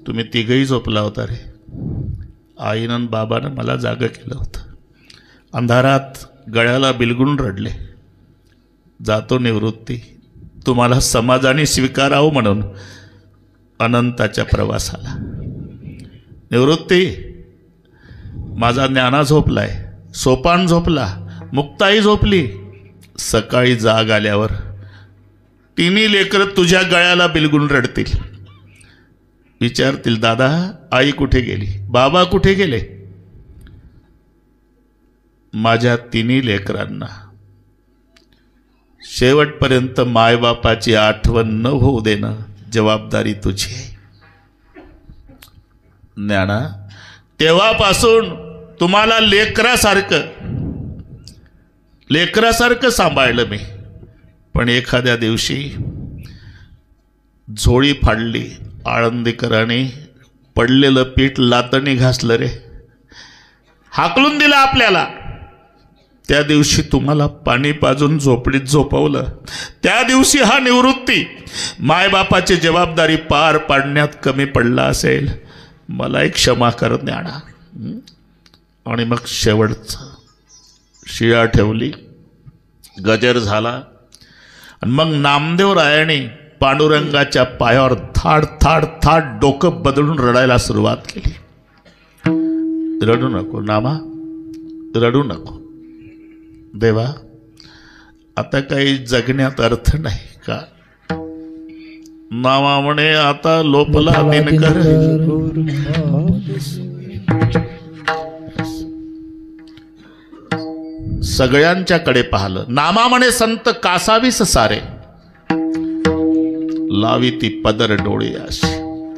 तुम्ही तिघही झोपला होता रे. आईनं बाबानं मला जागं केलं होतं. अंधारात गळ्याला बिलगून रडले. जातो निवृत्ती, तुम्हाला समाजाने स्वीकारावं म्हणून अनंताच्या प्रवासाला. निवृत्ती माझा ज्ञाना झोपलाय, सोपान झोपला, मुक्ताई झोपली. सकाळी जाग आल्यावर 3 लेकरं तुझ्या गळ्याला बिलगून रडतील. विचारतील दादा आई कुठे गेली, बाबा कुठे गेले. माझ्या 3 लेकरांना शेवटपर्यंत मायबापाची आठवण न होऊ देणं जबाबदारी तुझी आहे. ज्ञाना तेव्हापासून तुम्हाला लेकरासारखं सांभाळलं मी. पण एखाद्या दिवशी झोळी फाडली, आळंदीकरांनी पडलेलं पीठ लातणी घासलं रे, हाकलून दिलं आपल्याला. त्या दिवशी तुम्हाला पाणी पाजून झोपडीत झोपवलं. त्या दिवशी हा निवृत्ती मायबापाची जबाबदारी पार पाडण्यात कमी पडला असेल, मला एक क्षमा कर ज्ञाना. आणि मग शेवटचं शिळा ठेवली, गजर झाला. आणि मग नामदेव रायाने पांडुरंगाच्या पायावर थाड थाड थाड डोकं बदलून रडायला सुरुवात केली. रडू नको नामा, रडू नको. देवा आता काही जगण्यात अर्थ नाही का? नामा म्हणे आता लोपला दिनकर. सगळ्यांच्याकडे पाहिलं. नामा म्हणे संत कासावीस सारे, लावी ती पदर डोळे अशी.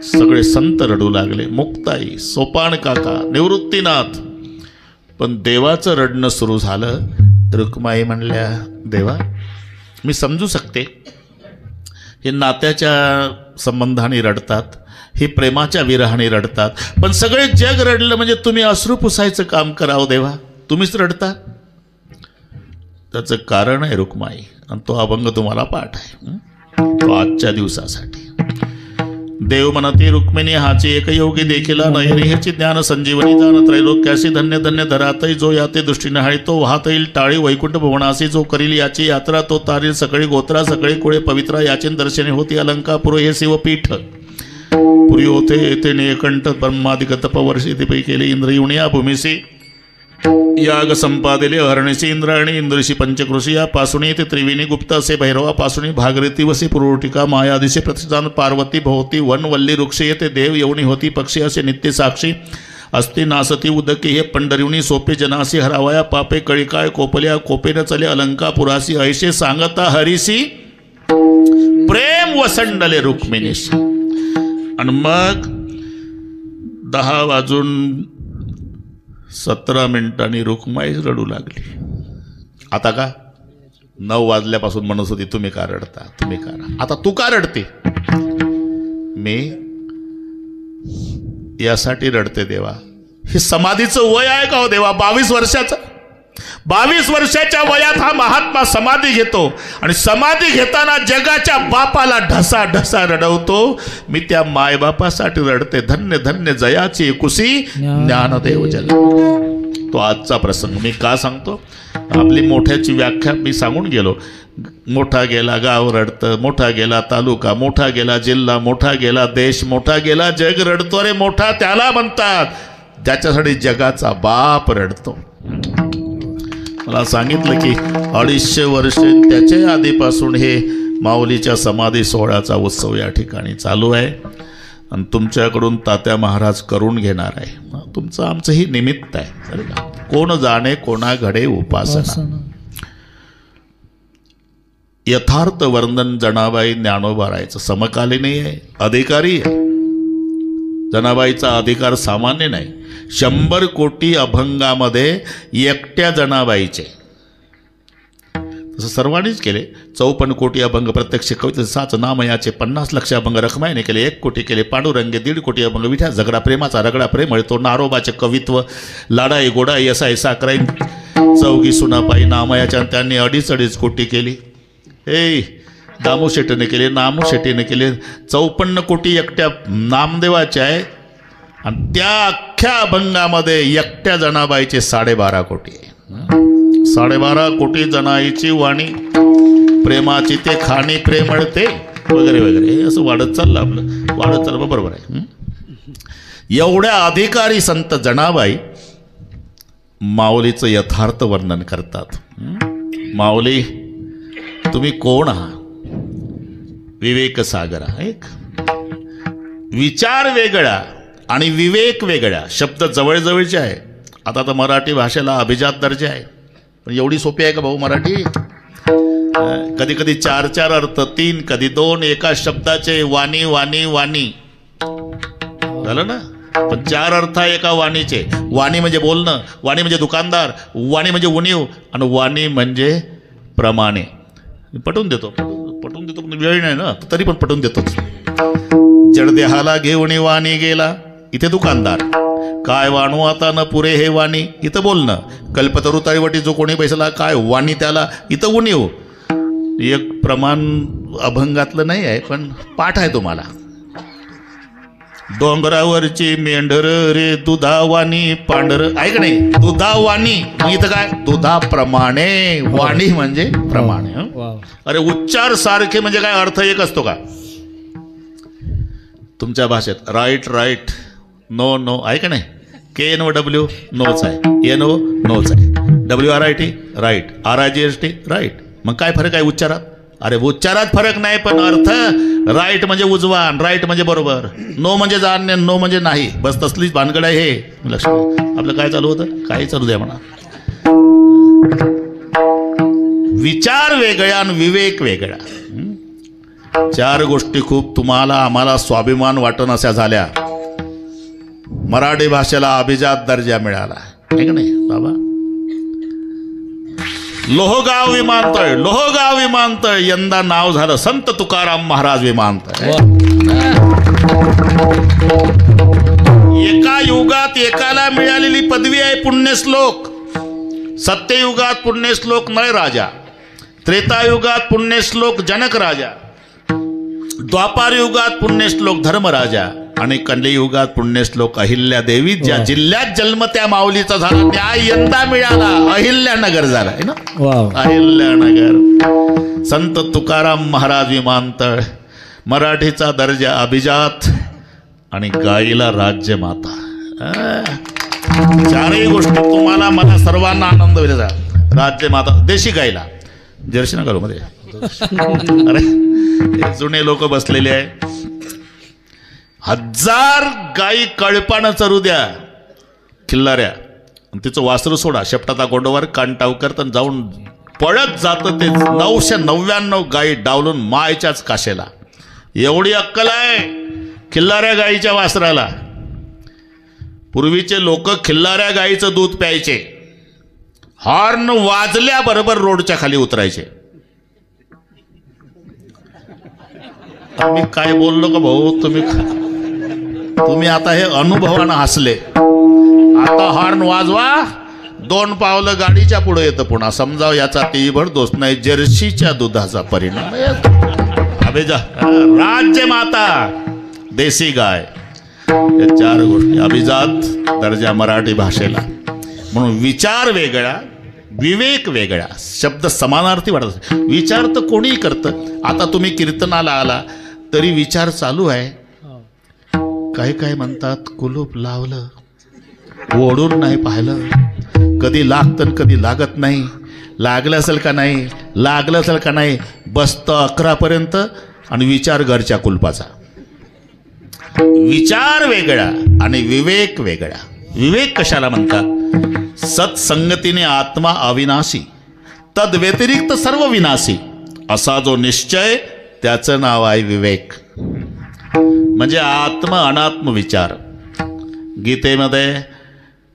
सगळे संत रडू लागले, मुक्ताई, सोपान काका, निवृत्तीनाथ. पण देवाचं रडणं सुरू झालं. रुक्माई म्हणल्या देवा मी समजू शकते, हे नात्याच्या संबंधाने रडतात, हे प्रेमाच्या विरहाने रडतात, पण सगळे जग रडलं म्हणजे तुम्ही अश्रू पुसायचं काम करावं देवा, तुम्हीच रडता. त्याचं कारण आहे रुक्माई, आणि तो अभंग तुम्हाला पाठ आहे, तो आजच्या दिवसासाठी. देव म्हणते रुक्मिणी हाची एक योगी देखील नयनी ह्याची ज्ञान संजीवनी जाण त्रैलोक्यासी धन्य धन्य धरातही जो याते दृष्टीने हाळी तो वाहत येईल टाळी वैकुंठ भुवनासी जो करील याची यात्रा तो तारील सगळे गोत्रा सगळे कुळे पवित्रा याचे दर्शने होती अलंकापुर हे शिवपीठ पुरी होते येथे निकंठ ब्रह्मादिक तपवर्षी दिपै केले इंद्र येऊन या भूमीसी याग संपादिले अहरणीसी इंद्रायणी इंद्रशी पंचकृषी या पासुणी ते त्रिवेणी गुप्त असे भैरवा पासुणी भागीरथी वसे पुरुटिका मायादिशे प्रतिष्ठान पार्वती भोवती वन वल्ली वृक्ष येते देव येऊनी होती पक्षी असे नित्य साक्षी अस्ति नासती उदके हे पंढरिवणी सोपे जनासी हरावया पापे कळिकाळ कोपल्या कोपेन चले अलंकापुरासी ऐसे सांगता हरिसी प्रेम वसंडले रुक्मिणीशी. आणि मग 10 वाजून 17 मिनिटांनी रुक्माई रडू लागली. आता का 9 वाजल्यापासून म्हणत होती तुम्ही का रडता, तुम्ही का, आता तू का रडते? मी यासाठी रडते देवा. हे समाधीचं वय आहे का हो देवा? 22 वर्षाचं. 22 वर्षाच्या वयात हा महात्मा समाधी घेतो आणि समाधी घेताना जगाच्या बापाला ढसा ढसा रडवतो. मी त्या मायबापासाठी रडते. धन्य धन्य जयाची एकुसी ज्ञानदेव जल. तो आजचा प्रसंग मी का सांगतो. आपली मोठ्याची व्याख्या मी सांगून गेलो. मोठा गेला गाव रडतं, मोठा गेला तालुका, मोठा गेला जिल्हा, मोठा गेला देश, मोठा गेला जग रडतो. रे मोठा त्याला म्हणतात ज्याच्यासाठी जगाचा बाप रडतो. मला सांगितलं की 250 वर्ष त्याच्या आधीपासून हे माऊलीच्या समाधी सोहळ्याचा उत्सव या ठिकाणी चालू आहे आणि तुमच्याकडून तात्या महाराज करून घेणार आहे. तुमचं आमचं ही निमित्त आहे. कोण जाणे कोणा घडे उपासना. यथार्थ वर्णन जनाबाई ज्ञानोबारायचं समकालीनही आहे, अधिकारी आहे. जनाबाईचा अधिकार सामान्य नाही. 100 कोटी अभंगामध्ये एकट्या जनाबाईचे, तसं सर्वांनीच केले. 54 कोटी अभंग प्रत्यक्ष कविते 7 नामयाचे, 50 लक्ष अभंग रखमाईने केले, 1 कोटी केले पांडुरंगे, 1.5 कोटी अभंग विठ्या झगडा प्रेमाचा रगडा प्रेम तो नारोबाचे कवित्व, लाडाई गोडाई असाई साकराई चौगी सुनापाई नामयाच्या त्यांनी 2.5 कोटी केली. दामू शेट्टीने केले, नामू शेट्टीने केले. 54 कोटी एकट्या नामदेवाचे आहे आणि त्या अख्ख्या अभंगामध्ये एकट्या जनाबाईचे 12.5 कोटी आहे. 12.5 कोटी जनाईची वाणी, प्रेमाची ते खाणी प्रेमळते वगैरे वगैरे असं वाढत चाललं. आपलं वाढत चाललं बरोबर आहे. एवढ्या अधिकारी संत जनाबाई माऊलीचं यथार्थ वर्णन करतात. माऊली तुम्ही कोण आहात. विवेक सागर. एक विचार वेगळा आणि विवेक वेगळा, शब्द जवळजवळचे आहे. आता तर मराठी भाषेला अभिजात दर्जा आहे, पण एवढी सोपी आहे का भाऊ मराठी. कधी कधी 4 अर्थ, 3 कधी 2 एका शब्दाचे. वाणी वाणी वाणी झालं ना, पण 4 अर्थ एका वाणीचे. वाणी म्हणजे बोलणं, वाणी म्हणजे दुकानदार, वाणी म्हणजे उणीव आणि वाणी म्हणजे प्रमाणे. पटवून देतो पण वेळ नाही ना, तरी पण पटवून देतो. जडदेहाला घेऊन वाणी गेला, इथे दुकानदार. काय वाणू आता न पुरे हे वाणी, इथं बोलणं. कल्पतरू तळवटी जो कोणी बैसला, काय वाणी त्याला, इथं उणीव. एक प्रमाण अभंगातलं नाही आहे, पण पाठ आहे तुम्हाला. डोंगरावरची मेंढर रे दुधावाणी पांढर, ऐक नाही, दुधावाणी. मग इथं काय, दुधाप्रमाणे. वाणी म्हणजे प्रमाणे. अरे उच्चार सारखे म्हणजे काय, अर्थ एक असतो का तुमच्या भाषेत. राईट राईट, नो नो, ऐक नाही. KNOW नोच आहे, NO नोच आहे. WRIT right, RIGST right. मग काय फरक आहे उच्चारात. अरे उच्चारात फरक नाही, पण अर्थ. राईट म्हणजे उजवा, राईट म्हणजे बरोबर, नो म्हणजे जाणणे, नो म्हणजे नाही. बस तसलीच भानगड आहे हे. लक्ष. आपलं काय चालू होतं, काही चालू द्या म्हणा. विचार वेगळा आणि विवेक वेगळा. 4 गोष्टी खूप तुम्हाला आम्हाला स्वाभिमान वाटण अशा झाल्या. मराठी भाषेला अभिजात दर्जा मिळाला आहे का नाही बाबा. लोहगाव विमानतळ, लोहगाव विमानतळ यंदा नाव झालं संत तुकाराम महाराज विमानतळ. एका युगात एकाला मिळालेली पदवी आहे पुण्यश्लोक. सत्ययुगात पुण्यश्लोक नळ राजा, त्रेतायुगात पुण्यश्लोक जनक राजा, द्वापार युगात पुण्यश्लोक धर्मराजा आणि कलियुगात पुण्यश्लोक अहिल्या देवी. ज्या जिल्ह्यात जन्म त्या माऊलीचा झाला, न्याय यंदा मिळाला. अहिल्यानगर झाला आहे ना, अहिल्यानगर. संत तुकाराम महाराज विमानतळ, मराठीचा दर्जा अभिजात आणि गाईला राज्यमाता. 4ही गोष्टी तुम्हाला मला सर्वांना आनंद होईल. राज्यमाता, देशी गाईला जर्सी नगर मध्ये. अरे जुने लोक बसलेले आहे. 1000 गाई कळपानं चरू द्या खिल्लाऱ्या, तिचं वासरू सोडा शेपटाचा गोंडवर कांटावकर, तर जाऊन पळत जातं ते 999 गाई डावलून मायच्याच काशेला. एवढी अक्कल आहे खिल्लाऱ्या गाईच्या वासराला. पूर्वीचे लोक खिल्लाऱ्या गाईचं दूध प्यायचे, हॉर्न वाजल्याबरोबर रोडच्या खाली उतरायचे. मी काय बोललो का भाऊ, तुम्ही आता हे अनुभवानं हसले. आता हॉर्न वाजवा, 2 पावलं गाडीच्या पुढे येतं पुन्हा. समजाव याचा तीभर दोष नाही, जर्सीच्या दुधाचा परिणाम. अभिजा राज्य माता देसी गाय, या 4 गोष्टी अभिजात दर्जा मराठी भाषेला. म्हणून विचार वेगळा, विवेक वेगळा. शब्द समानार्थी वाटत. विचार तर कोणीही करतं. आता तुम्ही कीर्तनाला आला तरी विचार चालू आहे. काही काय म्हणतात कुलूप लावलं, ओढून नाही पाहिलं, कधी लागतं कधी लागत नाही, लागलं असेल का नाही, लागलं असेल का नाही, बसतं 11 पर्यंत आणि विचार घरच्या कुलपाचा. विचार वेगळा आणि विवेक वेगळा. विवेक कशाला म्हणतात? सत्संगतीने आत्मा अविनाशी, तद व्यतिरिक्त सर्व विनाशी, असा जो निश्चय त्याचं नाव आहे विवेक. म्हणजे आत्म अनात्म विचार. गीतेमध्ये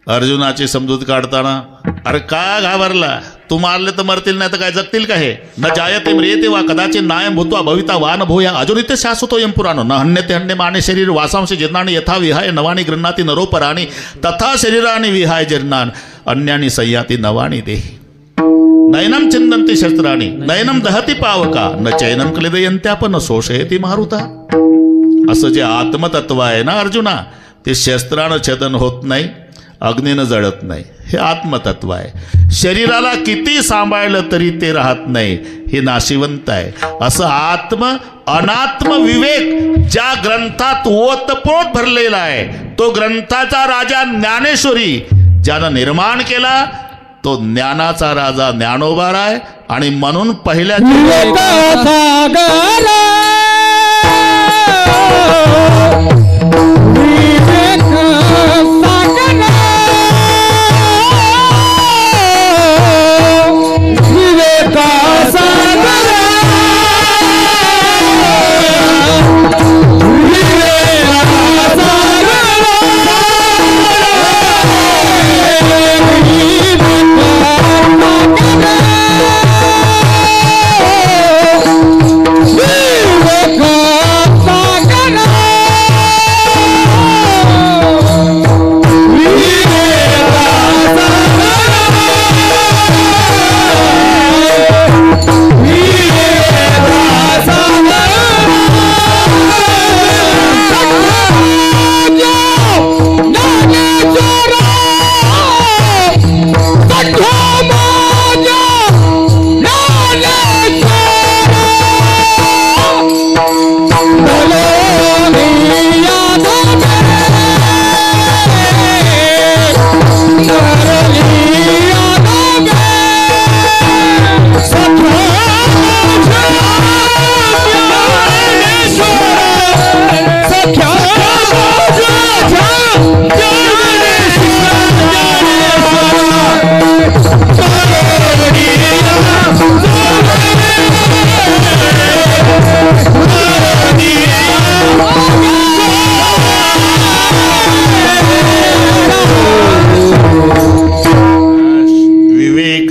अर्जुनाची समजूत काढताना, अरे का घाबरला, तू मारले तर मरतील, नाही तर काय जगतील का? हे न जायते म्रियते वा कदाचित नायम भूत्वा भविता वान भूया अजोनित्य शाश्वतोयम पुराणो न हन्यते हन्य माने शरीर वासांश जीर्णानि यथा विहाय नवानी गृह्णाति नरोपराणि तथा शरीरानि विहाय जीर्णान अन्यानि संयाति नवानी देहि नयनम चिंदन्ति शस्त्राणि नयनम दहति पावका न चैनम क्लेदयन्त्यापन शोषयति मारुता. असं जे आत्मतत्व आहे ना अर्जुना, ते शस्त्रानं छेदन होत नाही, अग्नीनं जळत नाही. हे आत्मतत्व आहे. शरीराला किती सांभाळलं तरी ते राहत नाही, हे नाशिवंत आहे. असं आत्म अनात्म विवेक ज्या ग्रंथात ओतप्रोत भरलेला आहे, तो ग्रंथाचा राजा ज्ञानेश्वरी ज्यानं निर्माण केला, तो ज्ञानाचा राजा ज्ञानोबा आहे. आणि म्हणून पहिल्या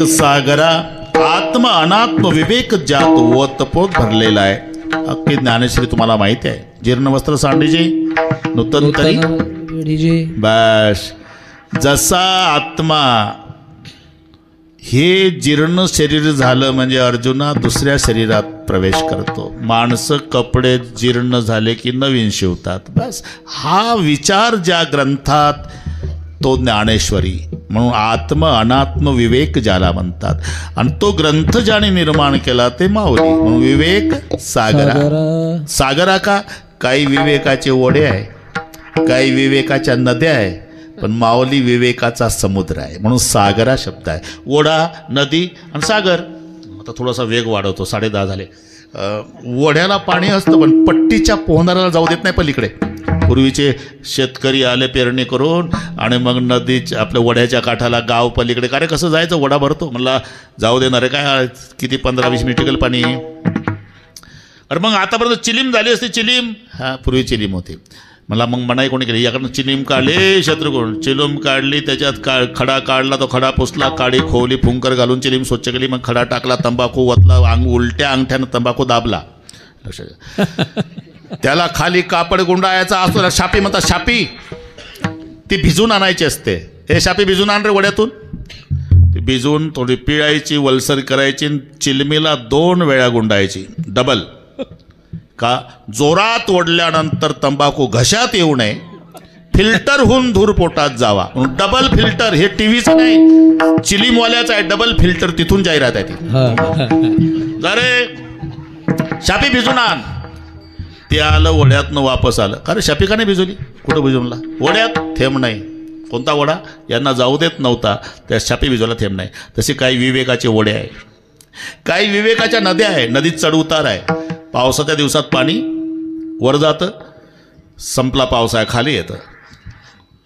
सागरा आत्म अनात्म विवेक ज्यात ओतप्रोत भरलेला आहे. अख्खी ज्ञानेश्वरी तुम्हाला माहिती आहे. जीर्ण वस्त्र सांडीजी नूतन तरी बस. जसा आत्मा हे जीर्ण शरीर झालं म्हणजे अर्जुना दुसऱ्या शरीरात प्रवेश करतो. माणसं कपडे जीर्ण झाले की नवीन शिवतात. बस हा विचार ज्या ग्रंथात, तो ज्ञानेश्वरी. म्हणून आत्म अनात्म विवेक ज्याला म्हणतात. आणि तो ग्रंथ ज्याने निर्माण केला ते माऊली. म्हणून विवेक सागरा. सागरा का? काही विवेकाचे ओढे आहे, काही विवेकाच्या नद्या आहे, पण माऊली विवेकाचा समुद्र आहे. म्हणून सागरा शब्द आहे. ओढा, नदी आणि सागर. आता थोडासा वेग वाढवतो, 10:30 झाले. ओढ्याला पाणी असतं पण पट्टीच्या पोहणाऱ्याला जाऊ देत नाही पलीकडे. पूर्वीचे शेतकरी आले पेरणी करून आणि मग नदीच्या आपल्या ओढ्याच्या काठाला गाव पलीकडे, का रे कसं जायचं, ओढा भरतो. म्हणला जाऊ देणार आहे काय, किती 15-20 मिनिट टिकल पाणी. अरे मग आतापर्यंत चिलीम झाली असते. चिलीम हा पूर्वी चिलीम होती. मला मग मनाई कोणी केली, याकडनं चिलीम काढले शत्रुकोण, चिलीम काढली, त्याच्यात खडा काढला, तो खडा पुसला, काडी खोवली, फुंकर घालून चिलीम स्वच्छ केली, मग खडा टाकला, तंबाखू वतला, उलट्या अंगठ्यानं तंबाखू दाबला. लक्षात. त्याला खाली कापड गुंडाळायचा असतो, शापी म्हणतात. शापी ती भिजून आणायची असते. हे शापी भिजून आण रे वड्यातून. भिजवून थोडी पिळायची, वलसर करायची, चिलमीला 2 वेळा गुंडायची डबल. का जोरात ओढल्यानंतर तंबाखू घशात येऊ नये, फिल्टर होऊन धूर पोटात जावा. डबल फिल्टर, हे टीव्हीचं नाही, चिलीमवाल्याचं आहे. डबल फिल्टर, तिथून जाहिरात आहे ती. अरे शापी भिजून आण. ते आलं ओढ्यातनं वापस आलं. अरे शापी का नाही भिजवली? कुठं भिजवला? ओढ्यात थेंब नाही. कोणता ओढा? यांना जाऊ देत नव्हता, त्या शापी भिजवला, थेंब नाही. तसे काही विवेकाचे ओढे आहे, काही विवेकाच्या नद्या आहे, नदीत चढउतार आहे. पावसाच्या दिवसात पाणी वर जातं, संपला पावसाळा खाली येतं.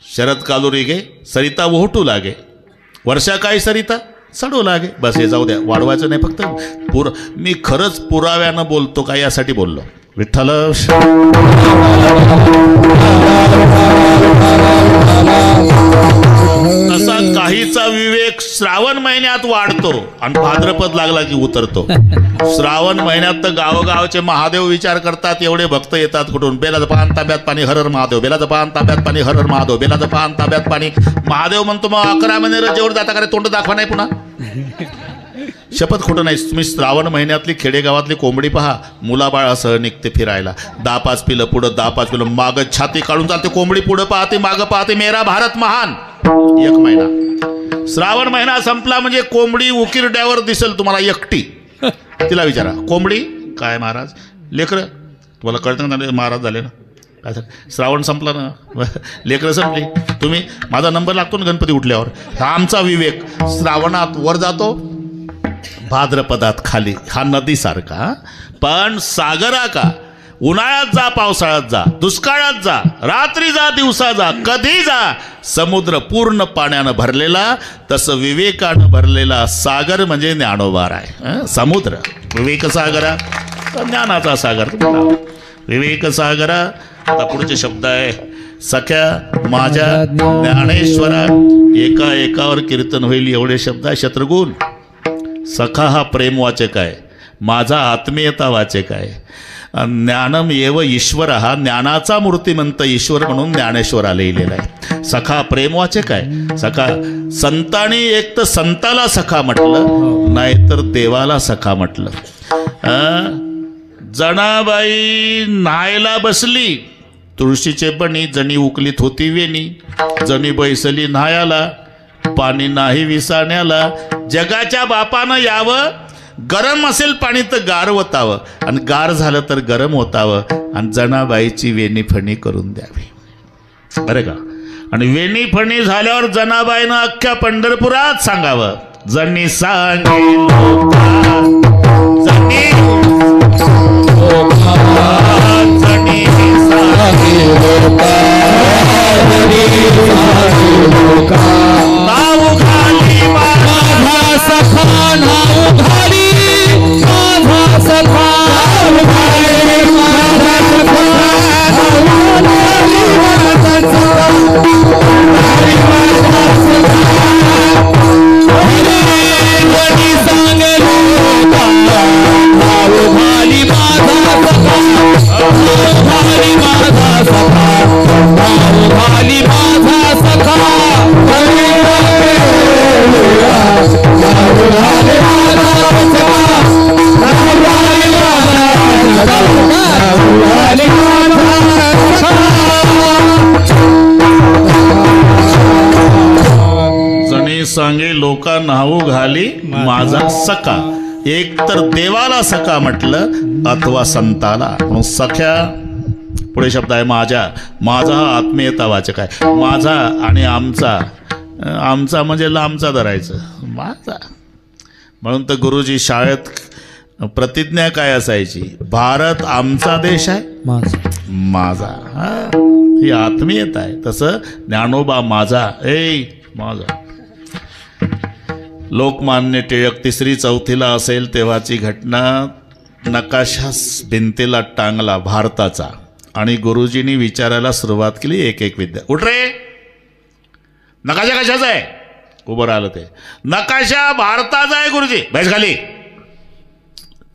शरद कालू गे सरिता ओहटू लागे, वर्षा काही सरिता चढू लागे. बस हे जाऊ द्या, वाढवायचं नाही. फक्त मी खरंच पुराव्यानं बोलतो का यासाठी बोललो. विठ्ठल तसा काहीचा विवेक श्रावण महिन्यात वाढतो आणि भाद्रपद लागला की उतरतो. श्रावण महिन्यात तर गावोगावचे महादेव विचार करतात, एवढे भक्त येतात कुठून. बेलाचं पान ताब्यात पाणी हर हर महादेव, बेलाचं पान ताब्यात पाणी हर हर महादेव, बेलाचं पान ताब्यात पाणी. महादेव म्हणतो मग 11 महिने रजेवर जाता का रे, तोंड दाखवा नाही पुन्हा. शपथ खोटं नाही. तुम्ही श्रावण महिन्यातली खेडेगावातली कोंबडी पहा, मुलाबाळासह निघते फिरायला. 10-5 पिलं पुढं, 10-5 पिलं मागं, छाती काढून चालते कोंबडी. पुढं पाहते, मागं पाहते, मेरा भारत महान. 1 महिना श्रावण महिना संपला म्हणजे कोंबडी उकिरड्यावर दिसेल तुम्हाला एकटी. तिला विचारा, कोंबडी काय महाराज? लेकरं तुम्हाला कळतं ना, महाराज झाले ना. काय झालं? श्रावण संपला ना, लेकरं संपली. तुम्ही माझा नंबर लागतो ना गणपती उठल्यावर. हा आमचा विवेक. श्रावणात वर जातो, भाद्रपदात खाली. हा नदीसारखा. पण सागरा का? उन्हाळ्यात जा, पावसाळ्यात जा, दुष्काळात जा, रात्री जा, दिवसा जा, कधी जा, समुद्र पूर्ण पाण्यानं भरलेला. तसं विवेकानं भरलेला सागर म्हणजे ज्ञानोबार आहे. समुद्र विवेक सागरा, ज्ञानाचा सागर. विवेक सागरा. आता पुढचे शब्द आहे, सख्या माझ्या ज्ञानेश्वरा. एका एकावर कीर्तन होईल एवढे शब्द आहे. शत्रुघ्न, सखा हा प्रेमवाचक आहे, माझा आत्मीयता वाचक आहे. ज्ञानम एव ईश्वर, हा ज्ञानाचा मूर्तिमंत ईश्वर म्हणून ज्ञानेश्वरा लिहिलेला आहे. सखा प्रेमवाचक आहे. सखा संतांनी एक तर संताला सखा म्हटलं, नाहीतर देवाला सखा म्हटलं. जनाबाई न्हायला बसली, तुळशीचे बणी, जणी उकलीत होती वेणी. जणी बैसली न्हायाला, पाणी नाही विसाण्याला. जगाच्या बापानं यावं, गरम असेल पाणी तर गार होतावं, आणि गार झालं तर गरम होतावं, आणि जनाबाईची वेणी फणी करून द्यावी. बरं का? आणि वेणी फणी झाल्यावर जनाबाईनं अख्ख्या पंढरपुरात सांगावं, जणी सांगे लोका, जणी जणी सांगे लोका, नाव घाली माझा सखा, नाव घाली माझा सखा, सांगे लोका नाहू घाली माझा सखा. एक तर देवाला सखा म्हटलं अथवा संताला. मग सख्या पुढे शब्द आहे माझ्या. माझा हा आत्मीयता वाचक आहे. माझा आणि आमचा. आमचा म्हणजे लांबचा धरायचं, माझा. म्हणून तर गुरुजी शाळेत प्रतिज्ञा काय असायची? भारत आमचा देश आहे, माझा. ही आत्मीयता आहे. तसं ज्ञानोबा माझा, माझा. लोकमान्य टिळक 3री-4थीला असेल तेव्हाची घटना. नकाशा भिंतीला टांगला भारताचा, आणि गुरुजींनी विचारायला सुरुवात केली एक एक विद्या. उठ रे, नकाशा कशाचा आहे? उभं राहिलं ते. नकाशा भारताचा आहे गुरुजी. बैस खाली.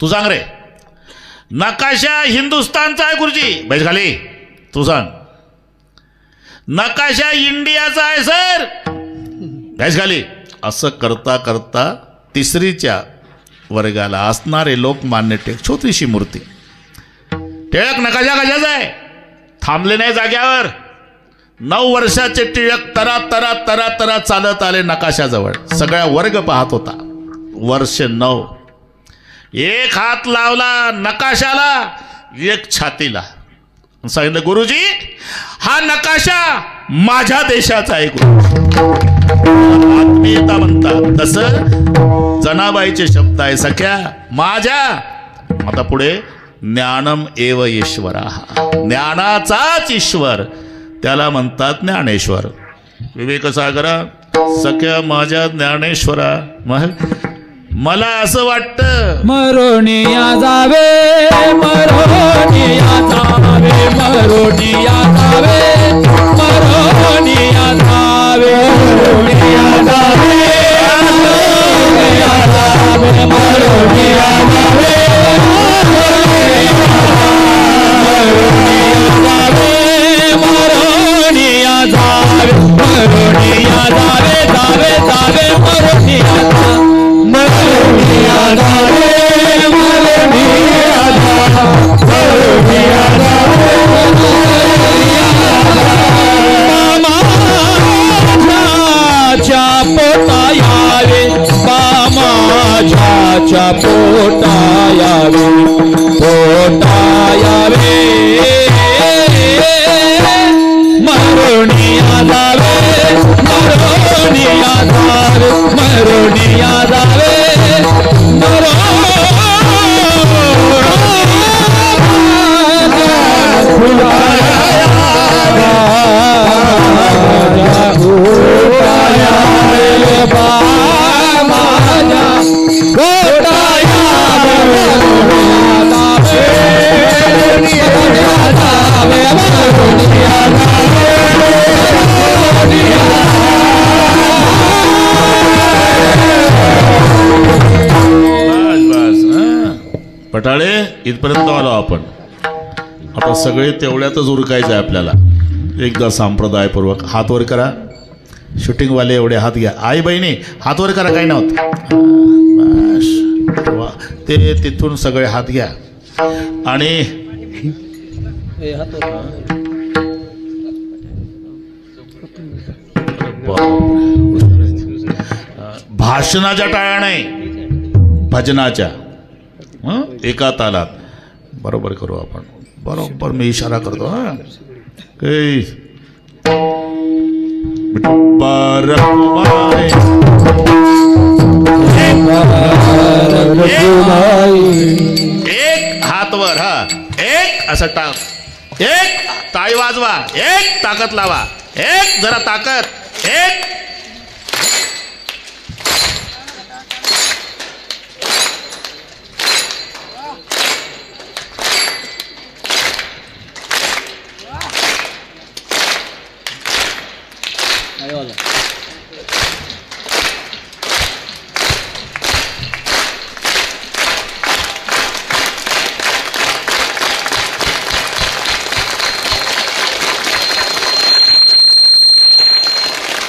तू सांग रे. नकाशा हिंदुस्थानचा आहे गुरुजी. बैस खाली. तू सांग. नकाशा इंडियाचा आहे सर. बैस खाली. असं करता करता तिसरीच्या वर्गाला असणारे लोकमान्य टिळक, छोटीशी मूर्ती. टिळक नकाशा कशाचा आहे, थांबले नाही जाग्यावर. 9 वर्षाचे टिळक तरा तरा तरा तरा चालत आले नकाशाजवळ. सगळा वर्ग पाहत होता. वर्ष 9. एक हात लावला नकाशाला, एक छातीला. सांगितलं, गुरुजी हा नकाशा माझ्या देशाचा आहे. आत्मीयता म्हणतात तसं जनाबाईचे शब्द आहे, सख्या माझ्या. आता पुढे ज्ञानम एव ईश्वरा, ज्ञानाचाच ईश्वर, त्याला म्हणतात ज्ञानेश्वर. विवेकसागरा, सख्या माझ्या ज्ञानेश्वरा, मला असं वाटतं
मरोनिया जावे, मरोनिया जावे, मरोनिया जावे, मरोनिया जावे, मरोनिया जावे, मरोनिया जावे, मरोनिया जावे, मरोनिया जावे, मरोनिया जावे, जावे जावे मरोनिया जावे, मरोनिया जावे, मरोनिया जावे, मरोनिया जावे, मामाच्या पोटा यावे, मामाच्या पोटा यावे, पोटा यावे, मरोनिया जावे, मरोनिया जावे, मरोनिया जावे,
पटाळे इथपर्यंत आलो आपण. आता सगळे तेवढ्यातच उरकायचं आहे आपल्याला. एकदा संप्रदायपूर्वक हात वर करा. शूटिंगवाले एवढे हात घ्या. आई बहिणी हात वर करा, काही नव्हतं. ते तिथून सगळे हात घ्या आणि भाषणाच्या टाळ्या नाही, भजनाच्या. एका तालात बरोबर करू आपण. बरोबर मी इशारा करतो. एक हात वर, हा एक असं टाक, एक टाळी वाजवा, एक ताकद लावा, एक जरा ताकद, एक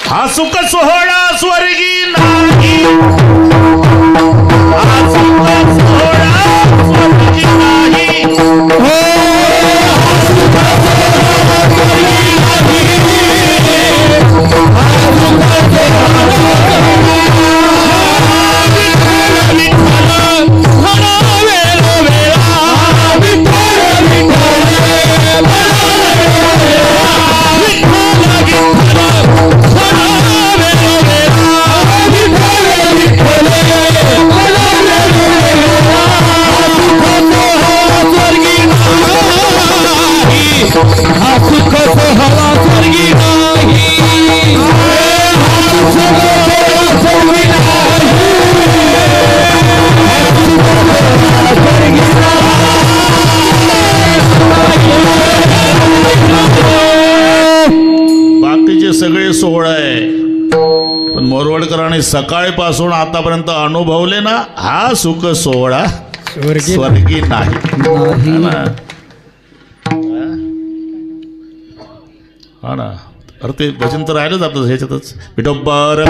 हा सुख सोहळा स्वर्गी नाही, हा सुख सोहळा स्वर्गी नाही, बाकीचे सगळे सोहळा आहे. पण मोरवडकरांनी सकाळपासून आतापर्यंत अनुभवले ना, हा सुख सोहळा स्वर्गी नाही. हा ना. अरे ते भजन तर राहिलंच आपलं ह्याच्यातच विठोबर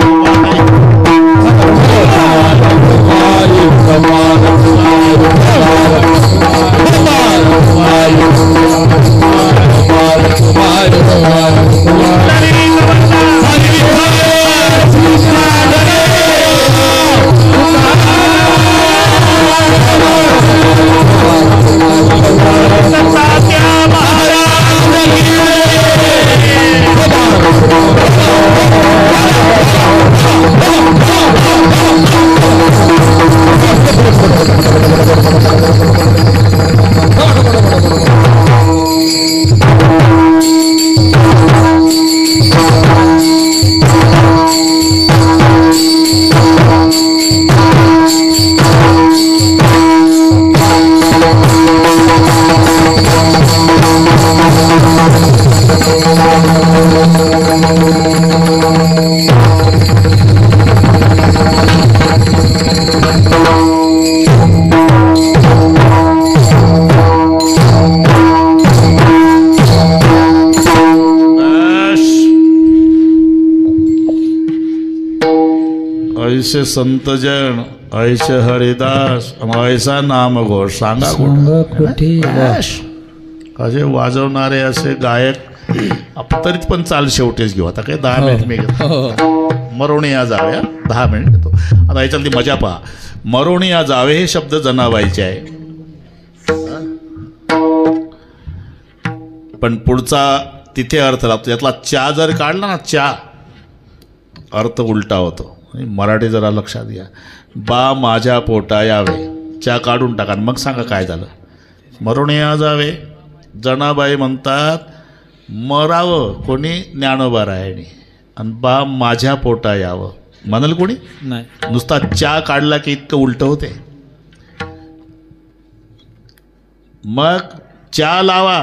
ऐसे संतजन ऐसे हरिदास ऐसा नाम घोष सांगा कुठे असे वाजवणारे असे गायक आपण तरीच पण चाल शेवटीच घेऊ आता काय 10 मिनिट मी घेतो मरोणी या जावे 10 मिनिट घेतो आता याच्यात ती मजा पहा मरोणी या जावे हे शब्द जनाबाईचे आहे पण पुढचा तिथे अर्थ लागतो यातला चा जर काढला ना चा अर्थ उलटा होतो मराठी जरा लक्षात घ्या बा माझ्या पोटा यावे चा काढून टाका मग सांगा काय झालं मरोणी या जावे जनाबाई म्हणतात मरावं कोणी ज्ञानोबा रायणी आणि बा माझ्या पोटा यावं म्हणाल कोणी
नाही
नुसता चा काढला की इतकं उलट होते मग चा लावा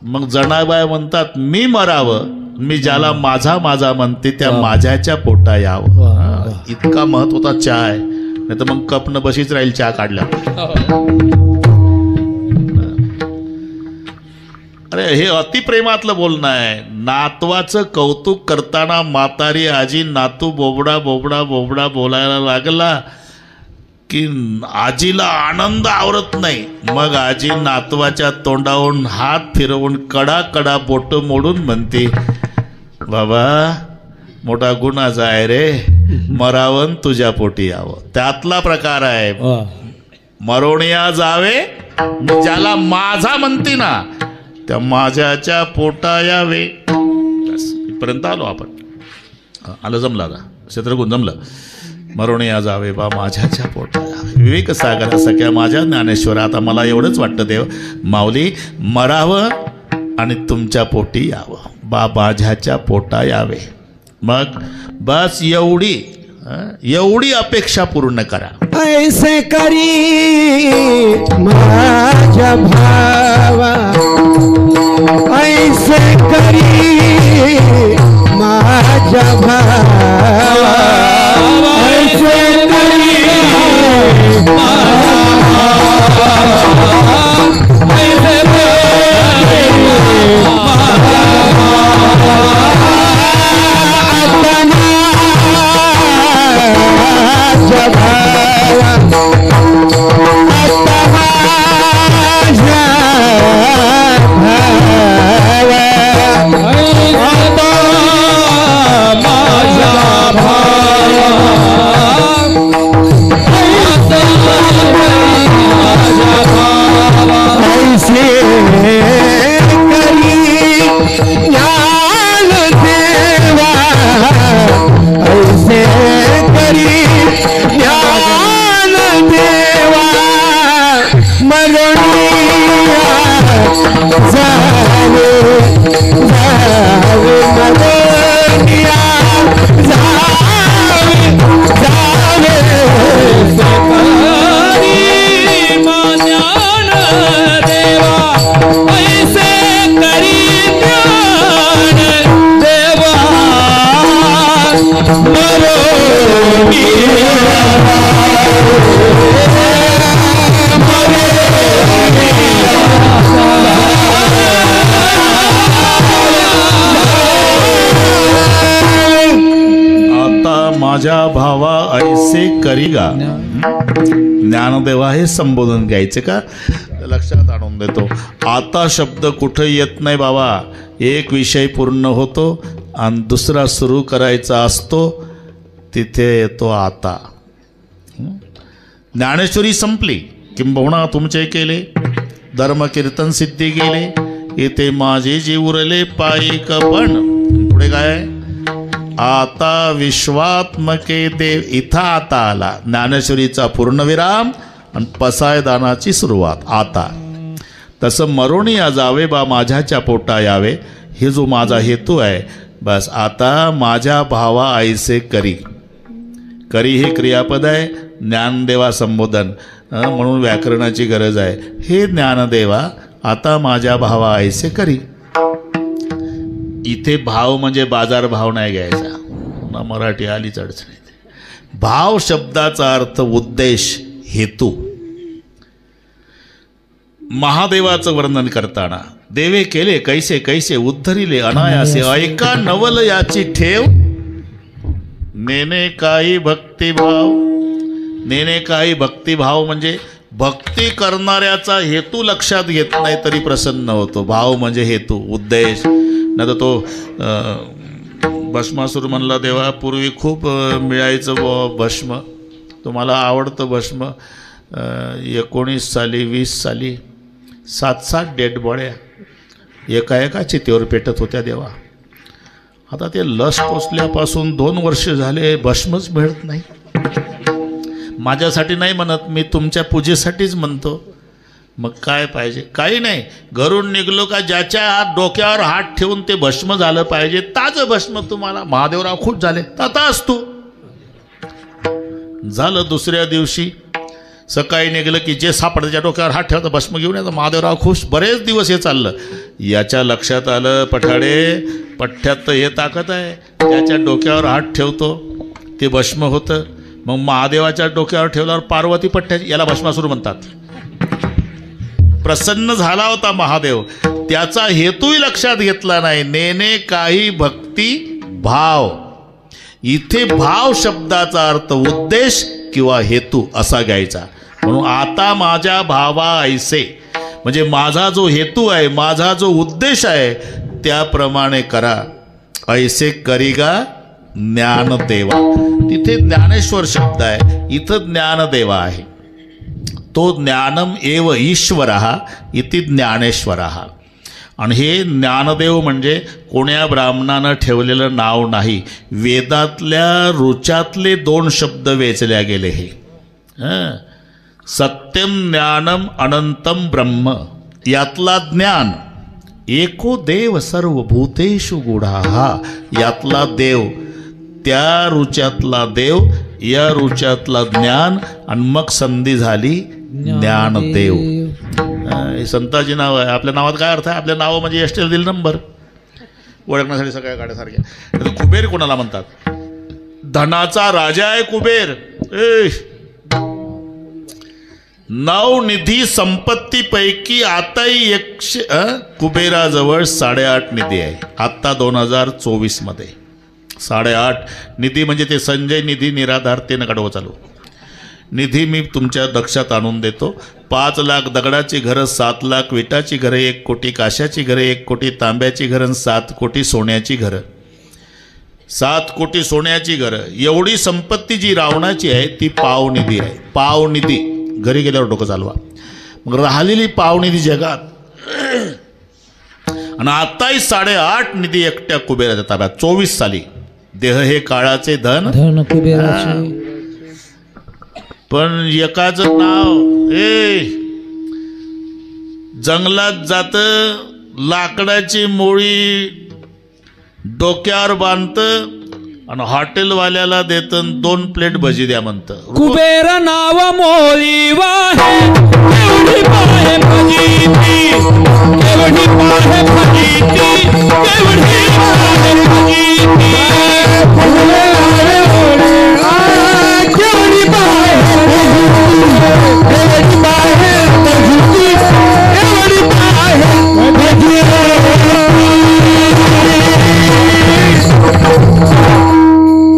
मग जनाबाई म्हणतात मी मरावं मी ज्याला माझा माझा म्हणते त्या माझ्याच्या पोटा यावं इतका महत्वाचा चा आहे नाही तर मग कप न बशीच राहील चा काढल्या अरे हे अतिप्रेमातलं बोलणं आहे नातवाचं कौतुक करताना म्हातारी आजी नातू बोबडा बोबडा बोबडा बोलायला लागला की आजीला आनंद आवरत नाही मग आजी नातवाच्या तोंडावरून हात फिरवून कडा कडा बोट मोडून म्हणते बाबा मोठा गुन्हाचा आहे रे मरावन तुझ्या पोटी यावं त्यातला प्रकार आहे मरोणिया जावे ज्याला माझा म्हणते ना त्या माझ्याच्या पोटा यावे इथपर्यंत आलो आपण आलं जमलं आता क्षेत्रगुण जमलं मरोणिया जावे बा माझ्याच्या पोटा यावे विवेक सागर सख्या माझ्या ज्ञानेश्वर आता मला एवढंच वाटतं देव माऊली मरावं आणि तुमच्या पोटी यावं बा माझ्याच्या पोटा यावे मग बस एवढी अपेक्षा पूर्ण करा
ऐसे करी माझ्या भावा ऐसे करी माझ्या भावा ऐसे करी
माझ्या
माझ्या भावा ऐसे करीगा. ज्ञानदेवा हे संबोधन घ्यायचे का, लक्षात आणून देतो. आता शब्द कुठे येत नाही बाबा. एक विषय पूर्ण होतो आणि दुसरा सुरू करायचा असतो, तिथे येतो आता. ज्ञानेश्वरी संपली, किंबहुना तुमचे केले धर्म कीर्तन सिद्धी गेले, इथे माझे जी उरले पायिक पण. पुढे काय, आता विश्वात्मके देव. इथं आता आला ज्ञानेश्वरीचा पूर्णविराम आणि पसायदानाची सुरुवात. आता तसं मरोणी या जावे बा माझ्याच्या पोटा यावे, हे जो माझा हेतू आहे. बस आता माझ्या भावा ऐसे करी. करी हे क्रियापद आहे, ज्ञानदेवा संबोधन म्हणून व्याकरणाची गरज आहे. हे ज्ञानदेवा आता माझ्या भावा ऐसे करी. इथे भाव म्हणजे बाजार भाव नाही घ्यायचा ना, मराठी आलीच अडचण. भाव शब्दाचा अर्थ उद्देश, हेतू. महादेवाचं वर्णन करताना देवे केले कैसे कैसे उद्धरिले अनायासे, ऐका नवल याची ठेव. नेने काही भक्तिभाव. नेने काही भक्तिभाव म्हणजे भक्ती करणाऱ्याचा हेतू लक्षात घेत नाही तरी प्रसन्न होतो. भाव म्हणजे हेतू, उद्देश. नाही तर तो भस्मासूर म्हणला, देवा पूर्वी खूप मिळायचं भस्म, तुम्हाला आवडतं भस्म. 19 साली 20 साली 7-7 डेड बॉड्या एका चितेवर पेटत होत्या देवा. आता ते लस टोचल्यापासून 2 वर्ष झाले भस्मच मिळत नाही. माझ्यासाठी नाही म्हणत मी, तुमच्या पूजेसाठीच म्हणतो. मग काय पाहिजे? काही नाही. घरून निघलो का ज्याच्या डोक्यावर हात ठेवून ते भस्म झालं पाहिजे. ताजं भस्म तुम्हाला. महादेवराव खुश झाले. तथाच तू झालं. दुसऱ्या दिवशी सकाळी निघलं की जे सापडतं त्याच्या डोक्यावर हात ठेवता भस्म घेऊन यायचं. महादेवराव खुश. बरेच दिवस हे चाललं. याच्या लक्षात आलं, पठाडे पठ्ठ्यात तर हे ताकद आहे. त्याच्या डोक्यावर हात ठेवतो ते भस्म होतं. मग महादेवाच्या डोक्यावर ठेवल्यावर पार्वती पठ्ठ्याची, याला भस्मासूर म्हणतात. प्रसन्न झाला होता महादेव, त्याचा हेतूही लक्षात घेतला नाही. नेने काही भक्ती भाव. इथे भाव शब्दाचा अर्थ उद्देश किंवा हेतू असा घ्यायचा. म्हणून आता माझ्या भावा ऐसे म्हणजे माझा जो हेतू आहे, माझा जो उद्देश आहे त्याप्रमाणे करा. ऐसे करीगा ज्ञानदेवा. तिथे ज्ञानेश्वर शब्द आहे, इथं ज्ञानदेवा आहे. तो ज्ञानम एव ईश्वरः इति ज्ञानेश्वरः. आणि हे ज्ञानदेव म्हणजे कोण्या ब्राह्मणानं ठेवलेलं नाव नाही. वेदातल्या रुचातले 2 शब्द वेचल्या गेले. हे सत्यम ज्ञानम अनंतम ब्रह्म. यातला ज्ञान एको देव सर्वभूतेषु गूढाः. यातला देव, त्या रुचातला देव, या रुचातला ज्ञान, आणि मग संधी झाली ज्ञानदेव. हे संतांची नाव आहे. आपल्या नावात काय अर्थ आहे? आपल्या नाव म्हणजे एसटीला दिल नंबर ओळखण्यासाठी सगळ्या गाड्यासारख्या. कुबेर कोणाला म्हणतात? धनाचा राजा आहे कुबेर. नवनिधी संपत्तीपैकी आताही 100 कुबेराजवळ 8.5 निधी आहे. आत्ता 2024 मध्ये 8.5 निधी म्हणजे ते संजय निधी निराधार ते नका चालू. निधी मी तुमच्या लक्षात आणून देतो. 5 लाख दगडाची घरं, 7 लाख विटाची घरं, 1 कोटी काशाची घरं, 1 कोटी तांब्याची घरं, 7 कोटी सोन्याची घरं. 7 कोटी सोन्याची घरं एवढी संपत्ती जी रावणाची आहे ती पावनिधी आहे. पावनिधी घरी गेल्यावर डोकं चालवा. मग राहिलेली पावनिधी जगात. आणि आताही 8.5 निधी एकट्या कुबेराच्या ताब्यात. 24 साली. देह हे काळाचे धन,
धन कुबेराचे.
पण एकाचं नाव जंगलात जात, लाकडाची मोळी डोक्यावर बांधतं आणि हॉटेलवाल्याला देतं 2 प्लेट भजी द्या म्हणतं.
कुबेर नाव मोळी वाहे, केवढी पाहे भजीती, केवढी पाहे भजीती, केवढी पाहे भजीती. केवढी पाहे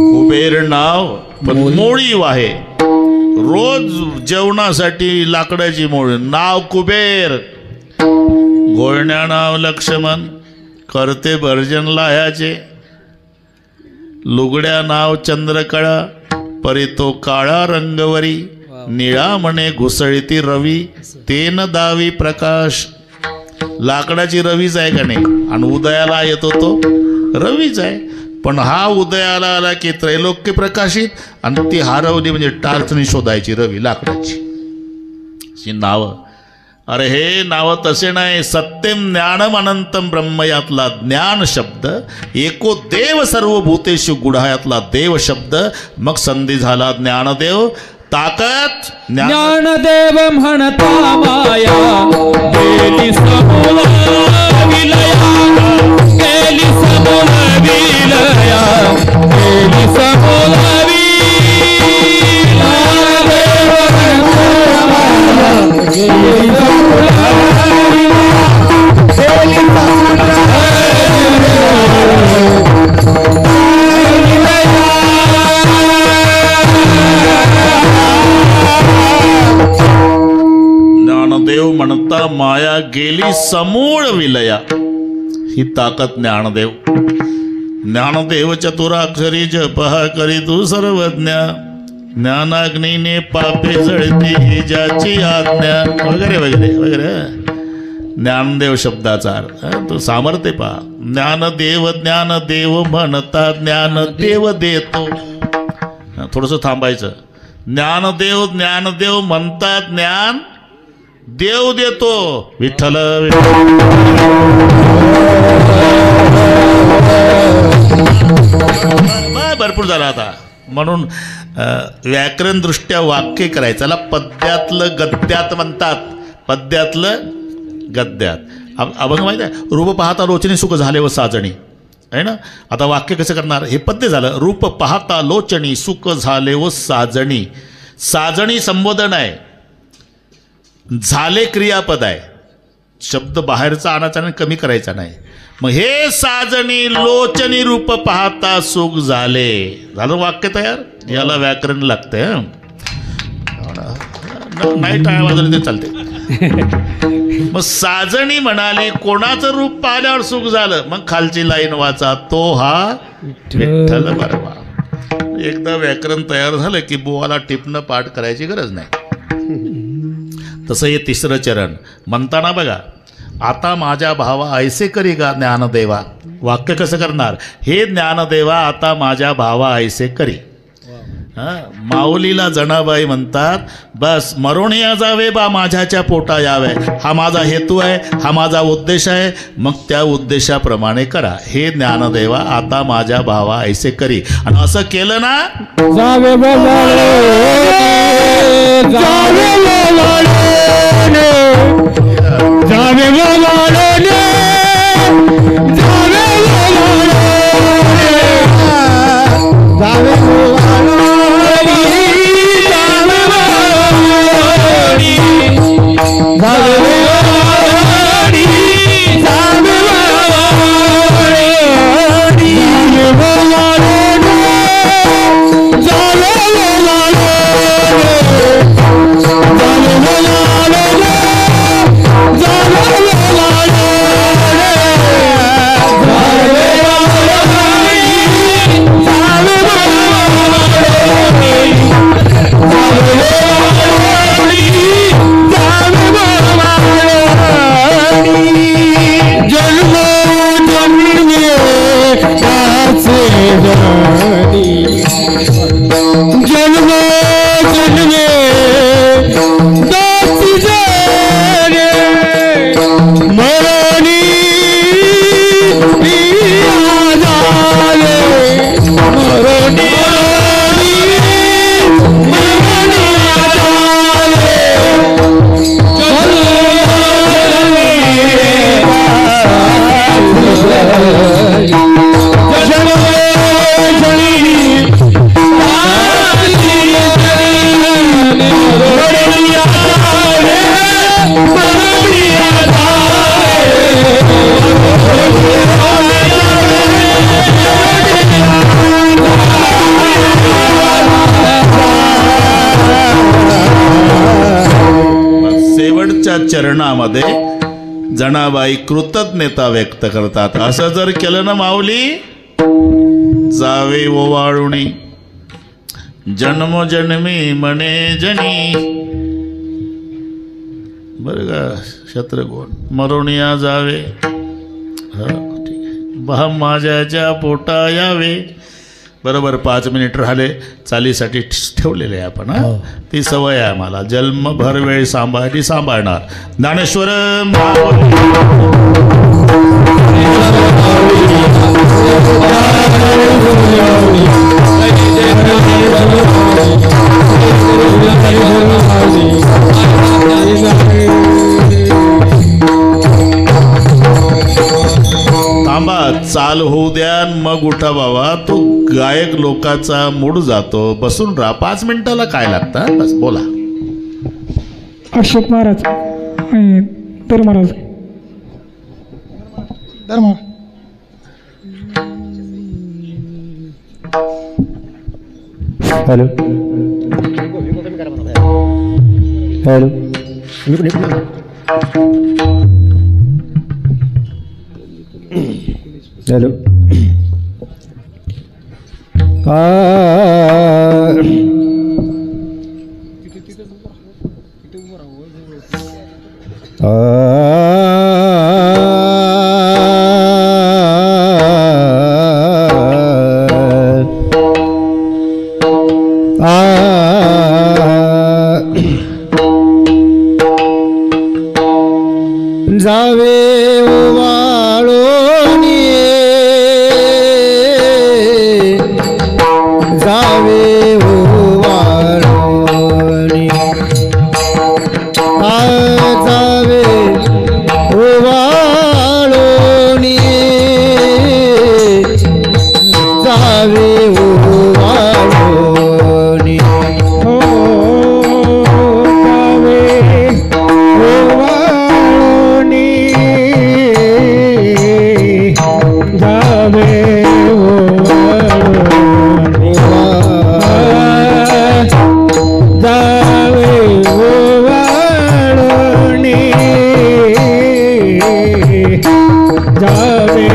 कुबेर नाव पण मोळीव आहे. रोज जेवणासाठी लाकडाची मोळी. नाव कुबेर, गोळण्या नाव लक्ष्मण, करते भर्जन लाह्याचे. लुगड्या नाव चंद्रकळा, परी तो काळा रंगवरी. निळा म्हणे घुसळती रवी, तेन दावी प्रकाश. लाकडाची रवीच आहे का नाही, आणि उदयाला येतो तो रवीच आहे. पण हा उदयाला आला की त्रैलोक्य प्रकाशित, आणि ती हरवली म्हणजे टाचणी शोधायची रवी लाकडाची. ही नावं. अरे हे नाव तसे नाही. सत्यम ज्ञानम अनंतम ब्रह्म यातला ज्ञान शब्द, एको देव सर्वभूतेषु गुढा यातला देव शब्द, मग संधी झाला ज्ञानदेव. ताकद
ज्ञानदेव म्हणता माया गेली समूल विलया, गेली समूल विलया, गेली समूल विलया. गेली समूल
ज्ञानदेव म्हणता माया गेली समूळ विलया. ही ताकद ज्ञानदेव. ज्ञानदेव चतुराक्षरी जपहा करी तू सर्वज्ञ, ज्ञानाग्नीने पापे जळते ही ज्याची आज्ञा, वगैरे वगैरे वगैरे. ज्ञानदेव शब्दाचा अर्थ तो सामर्थ्य पहा. ज्ञानदेव ज्ञानदेव म्हणता ज्ञानदेव देतो. थोडंसं थांबायचं. ज्ञानदेव ज्ञानदेव म्हणता ज्ञान देव देतो. विठ्ठल भरपूर झाला आता. म्हणून व्याकरण दृष्ट्या वाक्य करायचं. त्याला पद्यातलं गद्यात म्हणतात. पद्यातलं गद्यात. अभंग माहिती आहे. रूप पाहता लोचनी सुख झाले व साजणी, आहे ना. आता वाक्य कसं करणार. हे पद्य झालं. रूप पाहता लोचनी सुख झाले व साजणी. साजणी संबोधन आहे, झाले क्रियापद आहे. शब्द बाहेरचा आणायचा नाही, कमी करायचा नाही. मग हे साजणी लोचनी रूप पाहता सुख झाले. झालं वाक्य तयार. याला व्याकरण लागतंय. नाही टाळ्या वाजवली ते चालते. मग साजणी म्हणाली कोणाचं रूप पाहिल्यावर सुख झालं. मग खालची लाईन वाचा. तो हा विठ्ठल बरोबर. एकदा व्याकरण तयार झालं की बुवाला टिपणं पाठ करायची गरज नाही. तसं हे तिसरं चरण म्हणताना बघा. आता माझ्या भावा ऐसे करी का ज्ञानदेवा. वाक्य कसं करणार. हे ज्ञानदेवा आता माझ्या भावा ऐसे करी. माऊलीला जनाबाई म्हणतात बस मरोणिया जावे बा माझ्याच्या पोटा यावे. हा माझा हेतू आहे, हा माझा उद्देश आहे. मग त्या उद्देशाप्रमाणे करा. हे ज्ञानदेवा आता माझ्या भावा ऐसे करी. आणि असं केलं ना.
जावे बोलाले, जावे बोलाले, जावे बोलाले, जावे बोलाले, जावे बोलाले.
देवाच्या चरणामध्ये जनाबाई कृतज्ञता व्यक्त करतात. असं जर केलं ना माऊली, जावे ओवाळुणी जन्मजन्मी म्हणे जनी. बरं का शत्रुघ्न, मरुनिया जावे बहा माझ्याच्या पोटा यावे. बरोबर 5 मिनिट राहिले, चालीसाठी ठेवलेले आहे आपण. ती सवय आहे मला, जन्मभर वेळ सांभाळणार. ज्ञानेश्वर थांबा, चाल होऊ द्या मग उठा बाबा. तो गायक लोकाचा मूड जातो. बसून राहा, 5 मिनिटाला काय लागतं. बस बोला.
अशोक महाराज, तर महाराज, तर महाराज. Hello hello, hello. जावे ओवाळोनी, जावे ओवाळोनी, जावे ओवाळोनी, जावे ओवाळोनी. हो जावे ओवाळोनी, जावे ओवाळोनी, जावे ओवाळोनी, जावे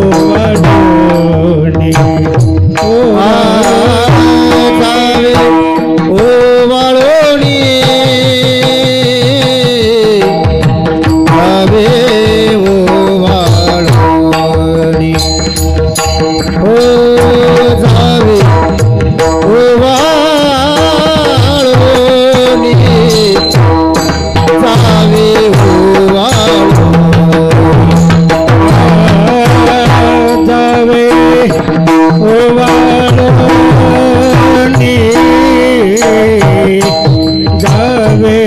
ओवाळोनी. ओ जावे ओवाळोनी, जावे ओवाळोनी. ओ जावे ओवाळोनी, जावे ओवाळोनी, जावे ओवाळोनी, जावे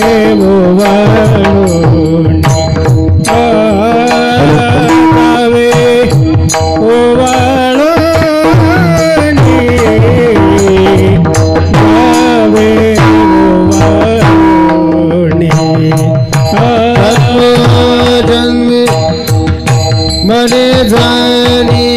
ओवाळोनी, जावे ओवाळोनी, जावे ओवाळोनी. जन्म मने झाली